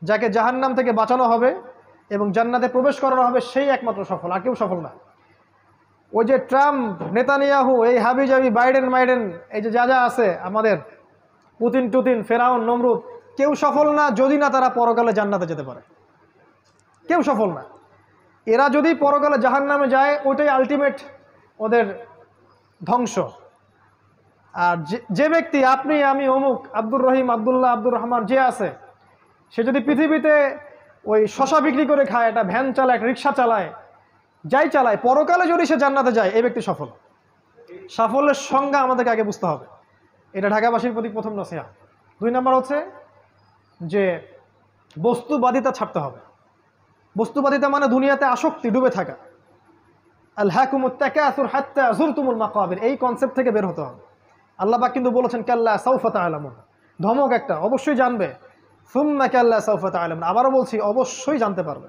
যাকে জাহান্নাম থেকে বাঁচানো হবে এবং জান্নাতে প্রবেশ করানো হবে সেই একমাত্র সফল, আর কেউ সফল না। ওই যে ট্রাম্প, নেতানিয়াহু, এই হাবিজাবি, বাইডেন, এই যে যা যা আছে আমাদের, পুতিন টুতিন, ফেরাউন, নমরুদ, কেউ সফল না যদি না তারা পরকালে জান্নাতে যেতে পারে। কেউ সফল না। এরা যদি পরকালে জাহান্নামে যায়, ওইটাই আলটিমেট ওদের ধ্বংস। আর যে ব্যক্তি, আপনি আমি অমুক, আব্দুর রহিম, আব্দুল্লাহ, আব্দুর রহমান যে আছে, সে যদি পৃথিবীতে ওই শশা বিক্রি করে খায়, একটা ভ্যান চালায়, একটা রিক্সা চালায়, যাই চালায়, পরকালে যদি সে জান্নাতে যায়, এই ব্যক্তি সফল। সাফল্যের সংজ্ঞা আমাদেরকে আগে বুঝতে হবে। এটা ঢাকাবাসীর প্রতি প্রথম নসিহা। 2 নম্বর হচ্ছে যে বস্তুবাদিতা ছাড়তে হবে। বস্তুবাদিতা মানে দুনিয়াতে আসক্তি, ডুবে থাকা। আলহাকুমুত তাকাসুর হাত্তা যুরতুমুল মাকাবির, এই কনসেপ্ট থেকে বের হতে হবে। আল্লাহ পাক কিন্তু বলেছেন কাল্লা সাউফা তা'লামুন, ধমক একটা, অবশ্যই জানবে। সুম্মা কাল্লা সাউফা তা'লামুন, আবারও বলছি অবশ্যই জানতে পারবে।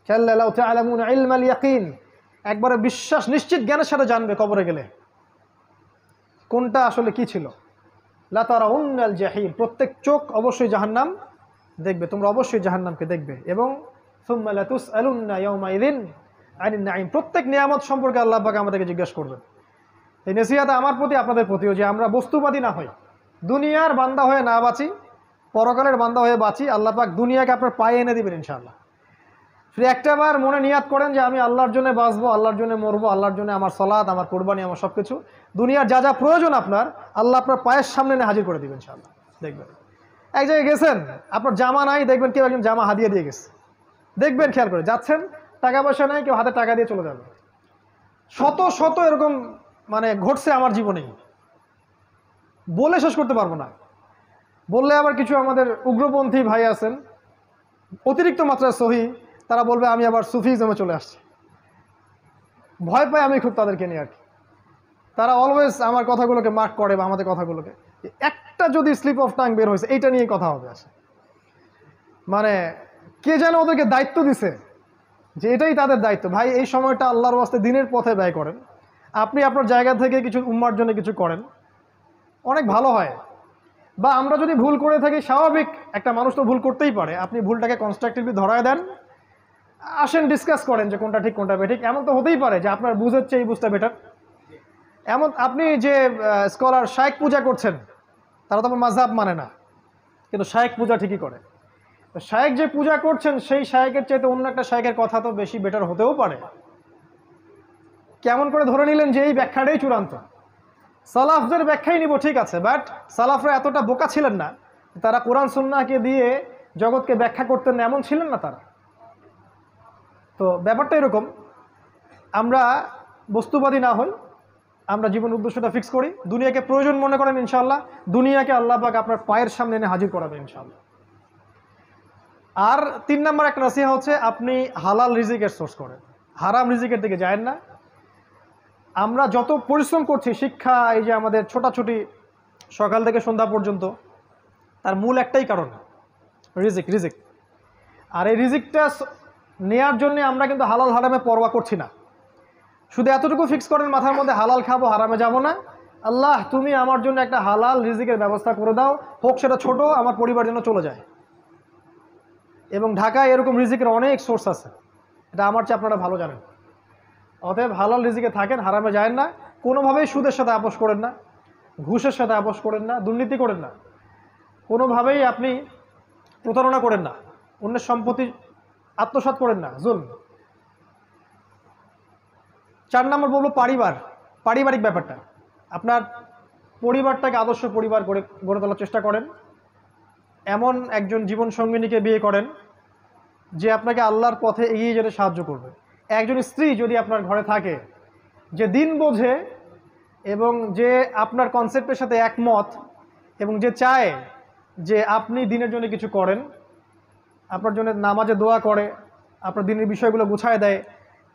কাল্লা লাউ তা'লামুনা ইলমাল ইয়াকিন, একবারে বিশ্বাস নিশ্চিত জ্ঞানের সাথে জানবে কবরে গেলে কোনটা আসলে কি ছিল। লা তারাউন্নাল জাহিম, প্রত্যেক চোখ অবশ্যই জাহান্নাম দেখবে, তোমরা অবশ্যই জাহান্নামকে দেখবে। এবং সুম্মা লাতুসআলুন্না ইয়াওমাইযিন আনিন নাঈম, প্রত্যেক নিয়ামত সম্পর্কে আল্লাহ পাক আমাদেরকে জিজ্ঞাসা করবেন। এই নসিহত আমার প্রতি, আপনাদের প্রতিও, যে আমরা বস্তুবাদী না হই, দুনিয়ার বান্দা হয়ে না বাঁচি, পরকালের বান্দা হয়ে বাঁচি। আল্লাহ পাক দুনিয়াকে আপনার পায়ে এনে দিবেন ইনশাআল্লাহ। ফিরে একটাবার মনে নিয়াত করেন যে আমি আল্লাহর জন্য বাঁচবো, আল্লাহর জন্য মরবো, আল্লাহর জন্য আমার সালাত, আমার কোরবানি, আমার সব কিছু, দুনিয়ার যা যা প্রয়োজন আপনার, আল্লাহ আপনার পায়ের সামনে এনে হাজির করে দিবেন ইনশাআল্লাহ। দেখবেন এক জায়গায় গেছেন, আপনার জামা নাই, দেখবেন কেউ একজন জামা হাদিয়া দিয়ে গেছে, দেখবেন খেয়াল করে, যাচ্ছেন টাকা পয়সা নাই, কেউ হাতে টাকা দিয়ে চলে যাবে। শত শত এরকম মানে ঘটছে আমার জীবনেই, বলে শেষ করতে পারবো না। বললে আবার কিছু আমাদের উগ্রপন্থী ভাই আছেন, অতিরিক্ত মাত্রায় সহি, তারা বলবে আমি আবার সুফিজমে চলে আসছি। ভয় পাই আমি খুব তাদেরকে নিয়ে আর কি। তারা অলওয়েজ আমার কথাগুলোকে মার্ক করে, বা আমাদের কথাগুলোকে, একটা যদি স্লিপ অফ টাং বের হয়েছে এইটা নিয়ে কথা হবে আসে। মানে কে যেন ওদেরকে দায়িত্ব দিছে যে এটাই তাদের দায়িত্ব। ভাই, এই সময়টা আল্লাহর ওয়াস্তে দিনের পথে ব্যয় করেন। আপনি আপনার জায়গা থেকে কিছু উম্মার জন্য কিছু করেন, অনেক ভালো হয়। বা আমরা যদি ভুল করে থাকি, স্বাভাবিক, একটা মানুষ তো ভুল করতেই পারে, আপনি ভুলটাকে কনস্ট্রাকটিভলি ধরায় দেন, আসেন ডিসকাস করেন যে কোনটা ঠিক কোনটা বেঠিক। এমন তো হতেই পারে যে আপনার বুঝের চেয়ে এই বুঝটা বেটার। এমন আপনি যে স্কলার শায়েখ পূজা করছেন, তারা তো মাযহাব মানে না, কিন্তু শায়েখ পূজা ঠিকই করে। তো শায়েখ যে পূজা করছেন, সেই শায়েখের চাইতে অন্য একটা শায়েখের কথা তো বেশি বেটার হতেও পারে। কেমন করে ধরে নিলেন যে এই ব্যাখ্যাটাই চূড়ান্ত? সালাফদের ব্যাখ্যাই নিব, ঠিক আছে, বাট সালাফরা এতটা বোকা ছিলেন না, তারা কোরআন সুন্নাহকে দিয়ে জগৎকে ব্যাখ্যা করতেন না, এমন ছিলেন না তারা। তো ব্যাপারটা এরকম, আমরা বস্তুবাদী না হই, আমরা জীবন উদ্দেশ্যটা ফিক্স করি, দুনিয়াকে প্রয়োজন মনে করেন, ইনশাআল্লাহ দুনিয়াকে আল্লাহ পাক আপনার পায়ের সামনে এনে হাজির করাবেন ইনশাআল্লাহ। আর 3 নম্বর একটা নসিহা হচ্ছে আপনি হালাল রিজিকের সোর্স করেন, হারাম রিজিকের দিকে যায়েন না। আমরা যত পরিশ্রম করছি, শিক্ষা, এই যে আমাদের ছোটাছুটি সকাল থেকে সন্ধ্যা পর্যন্ত, তার মূল একটাই কারণ, রিজিক। আর এই রিজিকটা নেয়ার জন্য আমরা কিন্তু হালাল হারামে পরোয়া করছি না। শুধু এতটুকু ফিক্স করেন মাথার মধ্যে, হালাল খাবো, হারামে যাব না। আল্লাহ তুমি আমার জন্য একটা হালাল রিজিকের ব্যবস্থা করে দাও, হোক সেটা ছোট, আমার পরিবার যেন চলে যায়। এবং ঢাকায় এরকম রিজিকের অনেক সোর্স আছে, এটা আমার চেয়ে আপনারা ভালো জানেন। অতএব হালাল রিজিকে থাকেন, হারামে যায় না। কোনোভাবেই সুদের সাথে আপোষ করেন না, ঘুষের সাথে আপোষ করেন না, দুর্নীতি করেন না। কোনোভাবেই আপনি প্রতারণা করেন না, অন্যের সম্পত্তি আত্মসাৎ করেন না, জুলম। 4 নম্বর বলবো পারিবারিক ব্যাপারটা। আপনার পরিবারটাকে আদর্শ পরিবার গড়ে তোলার চেষ্টা করেন। এমন একজন জীবন সঙ্গিনীকে বিয়ে করেন যে আপনাকে আল্লাহর পথে এগিয়ে যেতে সাহায্য করবে। একজন স্ত্রী যদি আপনার ঘরে থাকে যে দিন বোঝে এবং যে আপনার কনসেপ্টের সাথে একমত এবং যে চায় যে আপনি দিনের জন্য কিছু করেন, আপনার জন্য নামাজে দোয়া করে, আপনার দিনের বিষয়গুলো গুছায় দেয়,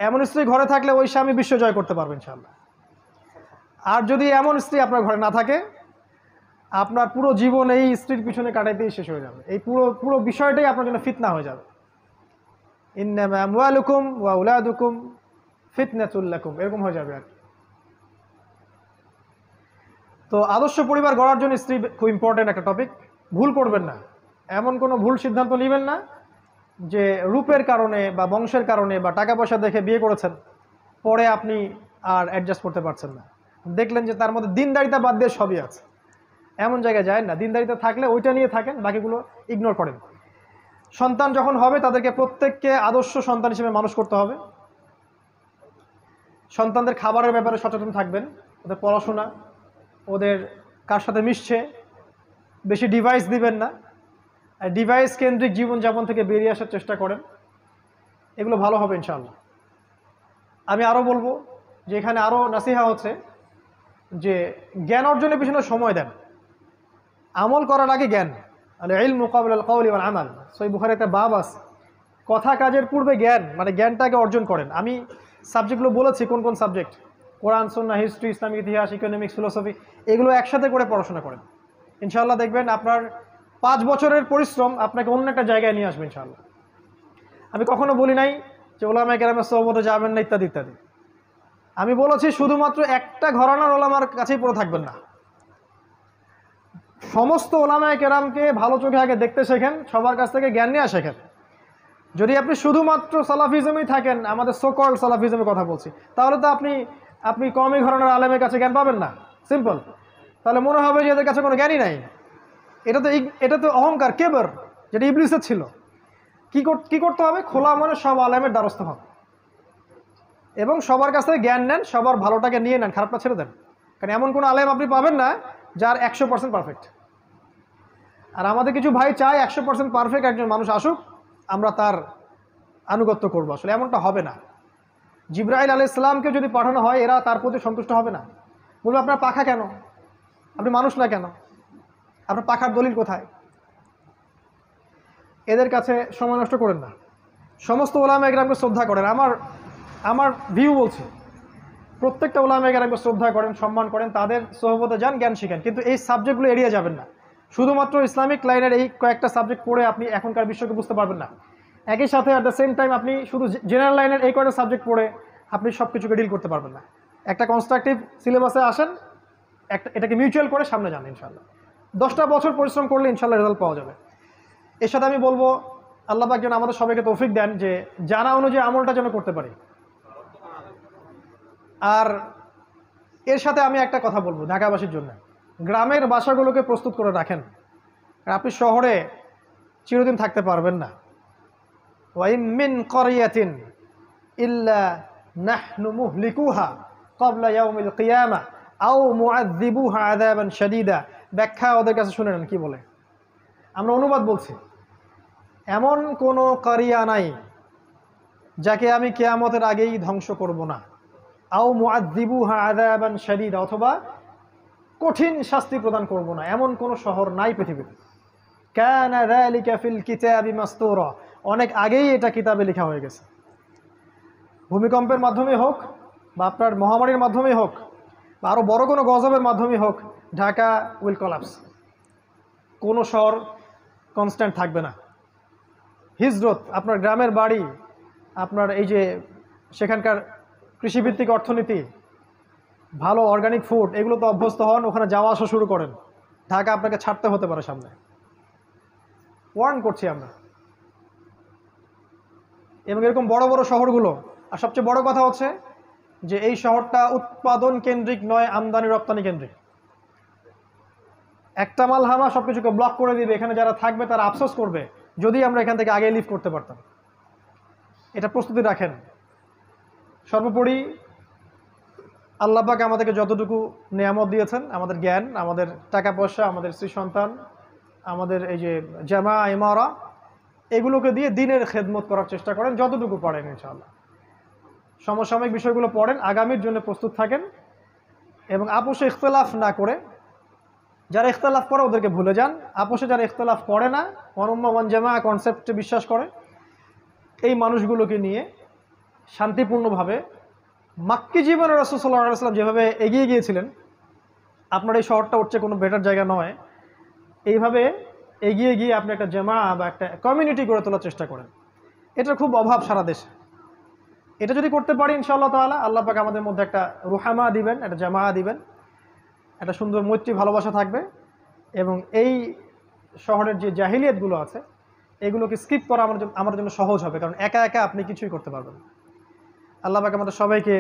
এমন স্ত্রী ঘরে থাকলে ওই স্বামী বিশ্ব জয় করতে পারবেন ইনশাআল্লাহ। আর যদি এমন স্ত্রী আপনার ঘরে না থাকে, আপনার পুরো জীবন এই স্ত্রীর পিছনে কাটাইতেই শেষ হয়ে যাবে। এই পুরো বিষয়টাই আপনার জন্য ফিতনা হয়ে যাবে। ইন্নামা আমওয়ালুকুম ওয়া আওলাদুকুম ফিতনাতুল লাকুম, এরকম হয়ে যাবে আর কি। তো আদর্শ পরিবার গড়ার জন্য স্ত্রী খুব ইম্পর্টেন্ট একটা টপিক। ভুল করবেন না, এমন কোনো ভুল সিদ্ধান্ত নেবেন না যে রূপের কারণে বা বংশের কারণে বা টাকা পয়সা দেখে বিয়ে করেছেন, পরে আপনি আর অ্যাডজাস্ট করতে পারছেন না, দেখলেন যে তার মধ্যে দিনদারিতা বাদ দিয়ে সবই আছে। এমন জায়গায় যায় না, দিনদারিতা থাকলে ওইটা নিয়ে থাকেন, বাকিগুলো ইগনোর করেন। সন্তান যখন হবে তাদেরকে প্রত্যেককে আদর্শ সন্তান হিসেবে মানুষ করতে হবে। সন্তানদের খাবারের ব্যাপারে সচেতন থাকবেন, ওদের পড়াশোনা, ওদের কার সাথে মিশছে, বেশি ডিভাইস দিবেন না, আর ডিভাইস কেন্দ্রিক জীবনযাপন থেকে বেরিয়ে আসার চেষ্টা করেন। এগুলো ভালো হবে ইনশাআল্লাহ। আমি আরও বলবো যে এখানে আরও নাসিহা হচ্ছে যে জ্ঞান অর্জনের পিছনে সময় দেন, আমল করার আগে জ্ঞান। আল ইলমু ক্বাবলা আল কওলি ওয়াল আমাল, সহিহ বুখারীর একটা বাব আছে, কথা কাজের পূর্বে জ্ঞান, মানে জ্ঞানটাকে অর্জন করেন। আমি সাবজেক্টগুলো বলেছি কোন কোন সাবজেক্ট, কোরআন, সুন্নাহ, হিস্ট্রি, ইসলামিক ইতিহাস, ইকোনমিক্স, ফিলোসফি, এগুলো একসাথে করে পড়াশোনা করেন। ইনশাআল্লাহ দেখবেন আপনার 5 বছরের পরিশ্রম আপনাকে অন্য একটা জায়গায় নিয়ে আসবে ইনশাআল্লাহ। আমি কখনো বলি নাই যে ওলামায়ে কেরামের সোহবতে যাবেন না ইত্যাদি ইত্যাদি। আমি বলেছি শুধুমাত্র একটা ঘরানার ওলামার কাছেই পড়ে থাকবেন না, সমস্ত ওলামায়ে কেরামকে ভালো চোখে আগে দেখতে শেখেন, সবার কাছ থেকে জ্ঞান নেওয়া শেখেন। যদি আপনি শুধুমাত্র সালাফিজমেই থাকেন, আমাদের সোকল্ড সালাফিজমের কথা বলছি, তাহলে তো আপনি কমই ঘরানার আলেমের কাছে জ্ঞান পাবেন না, সিম্পল। তাহলে মনে হবে যে এদের কাছে কোনো জ্ঞানই নাই। এটা তো অহংকার, কেবর, যেটা ইবলিসের ছিল। কি করতে হবে? খোলা মনে সব আলেমের দ্বারস্থ হন এবং সবার কাছ থেকে জ্ঞান নেন, সবার ভালোটাকে নিয়ে নেন, খারাপটা ছেড়ে দেন। কারণ এমন কোনো আলেম আপনি পাবেন না যার 100% পারফেক্ট। আর আমাদের কিছু ভাই চায় 100% পারফেক্ট একজন মানুষ আসুক, আমরা তার আনুগত্য করবো। আসলে এমনটা হবে না। জিবরাইল আলাইহিস সালামকে যদি পাঠানো হয়, এরা তার প্রতি সন্তুষ্ট হবে না, বলবে আপনার পাখা কেন, আপনি মানুষ না কেন, আপনার পাখার দলিল কোথায়? এদের কাছে সময় নষ্ট করেন না, সমস্ত ওলামায়ে কেরামকে শ্রদ্ধা করেন। আমার ভিউ বলছি, প্রত্যেকটা ওলামায়ে কেরামকে শ্রদ্ধা করেন, সম্মান করেন, তাদের সোহবতে যান, জ্ঞান শিখেন, কিন্তু এই সাবজেক্টগুলো এড়িয়ে যাবেন না। শুধুমাত্র ইসলামিক লাইনের এই কয়েকটা সাবজেক্ট পড়ে আপনি এখনকার বিশ্বকে বুঝতে পারবেন না। একই সাথে অ্যাট দ্য সেম টাইম আপনি শুধু জেনারেল লাইনের এই কয়েকটা সাবজেক্ট পড়ে আপনি সব কিছুকে ডিল করতে পারবেন না। একটা কনস্ট্রাকটিভ সিলেবাসে আসেন, এটাকে মিউচুয়াল করে সামনে যান। ইনশাআল্লাহ 10টা বছর পরিশ্রম করলে ইনশাআল্লাহ রেজাল্ট পাওয়া যাবে। এর সাথে আমি বলবো আল্লাহ পাক যেন আমাদের সবাইকে তৌফিক দেন যে জানা অনুযায়ী আমলটা যেন করতে পারি। আর এর সাথে আমি একটা কথা বলবো ঢাকাবাসীর জন্য, গ্রামের বাসাগুলোকে প্রস্তুত করে রাখেন। আপনি শহরে চিরদিন থাকতে পারবেন না। ওয়াইম মিন ক্বরিয়াতিন ইল্লা নাহনু মুহলিকুহা ক্বাবলা ইয়াউমিল কিয়ামা আও মুআযযিবুহা আযাবান শাদীদা। ব্যাখ্যা ওদের কাছে শুনে নেন কি বলে, আমরা অনুবাদ বলছি। এমন কোনো কারিয়া নাই যাকে আমি কিয়ামতের আগেই ধ্বংস করব না। আও মুআযযিবুহা আযাবান শাদীদা, অথবা কঠিন শাস্তি প্রদান করব না, এমন কোনো শহর নাই পৃথিবীতে। কানা যালিকা ফিল কিতাবি মাসতুরা, অনেক আগেই এটা কিতাবে লেখা হয়ে গেছে। ভূমিকম্পের মাধ্যমে হোক বা আপনার মহামারীর মাধ্যমে হোক বা আরও বড় কোনো গজবের মাধ্যমে হোক, ঢাকা উইল কলাপস। কোনো শহর কনস্ট্যান্ট থাকবে না। হিজরত, আপনার গ্রামের বাড়ি, আপনার এই যে সেখানকার কৃষিভিত্তিক অর্থনীতি, ভালো অর্গানিক ফুড, এগুলো তো অভ্যস্ত হন, ওখানে যাওয়া আসা শুরু করেন। ঢাকা আপনাকে ছাড়তে হতে পারে সামনে, ওয়ার্ন করছি আমরা। এবং এরকম বড় বড় শহরগুলো, আর সবচেয়ে বড় কথা হচ্ছে যে এই শহরটা উৎপাদন কেন্দ্রিক নয়, আমদানি রপ্তানি কেন্দ্রিক। একটা মালহামা সবকিছুকে ব্লক করে দিবে, এখানে যারা থাকবে তারা আফসোস করবে যদি আমরা এখান থেকে আগে লিভ করতে পারতাম। এটা প্রস্তুতি রাখেন। সর্বোপরি আল্লাহ পাক আমাদেরকে যতটুকু নিয়ামত দিয়েছেন, আমাদের জ্ঞান, আমাদের টাকা পয়সা, আমাদের স্ত্রী সন্তান, আমাদের এই যে জামা ইমারা, এগুলোকে দিয়ে দিনের খেদমত করার চেষ্টা করেন যতটুকু পারেন ইনশাআল্লাহ। সমসাময়িক বিষয়গুলো পড়েন, আগামীর জন্য প্রস্তুত থাকেন এবং আপোষে ইখতলাফ না করে, যারা ইখতলাফ করে ওদেরকে ভুলে যান। আপোষে যারা ইখতলাফ করে না, ওয়ানুম্মা ওয়ান জামা কনসেপ্টে বিশ্বাস করে, এই মানুষগুলোকে নিয়ে শান্তিপূর্ণভাবে মাক্কি জীবনে রাসূল সাল্লাল্লাহু আলাইহি ওয়াসাল্লাম যেভাবে এগিয়ে গিয়েছিলেন, আপনার এই শহরটা হচ্ছে কোনো বেটার জায়গা নয়, এইভাবে এগিয়ে গিয়ে আপনি একটা জামা বা একটা কমিউনিটি গড়ে তোলার চেষ্টা করেন। এটার খুব অভাব সারা দেশে। এটা যদি করতে পারি ইনশাআল্লাহ তাআলা, আল্লাহ পাক আমাদের মধ্যে একটা রুহামা দিবেন, একটা জামা দিবেন, একটা সুন্দর মৈত্রী ভালোবাসা থাকবে এবং এই শহরের যে জাহিলিয়াতগুলো আছে এগুলোকে স্কিপ করা আমার জন্য সহজ হবে, কারণ একা একা আপনি কিছুই করতে পারবেন। আল্লাহ পাক আমাদের সবাইকে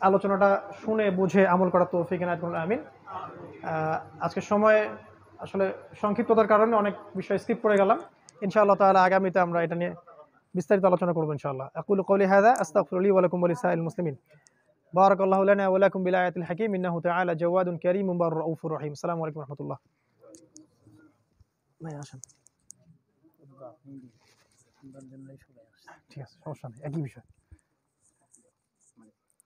আলোচনাটা শুনে বুঝে আমল করার তৌফিক এনায়েত করুন, আমিন। আজকের সময় আসলে সংক্ষিপ্ততার কারণে অনেক বিষয় স্কিপ করে গেলাম। ইনশাআল্লাহ তাআলা আগামীতে আমরা এটা নিয়ে বিস্তারিত আলোচনা করব ইনশাআল্লাহ। আকুলু কওলি হাযা আস্তাগফিরুল্লাহ ওয়া লাকুম ওয়া লিসাইরিল মুসলিমিন। বারাকাল্লাহু লানা ওয়া লাকুম বিল আয়াতিল হাকীম ইন্নাহু তাআলা জাওয়াদুন কারীমুন রাউফুর রহিম। আসসালামু আলাইকুম ওয়া রাহমাতুল্লাহ। ভাই আসেন। ঠিক আছে, সমস্যা নেই, একই বিষয়।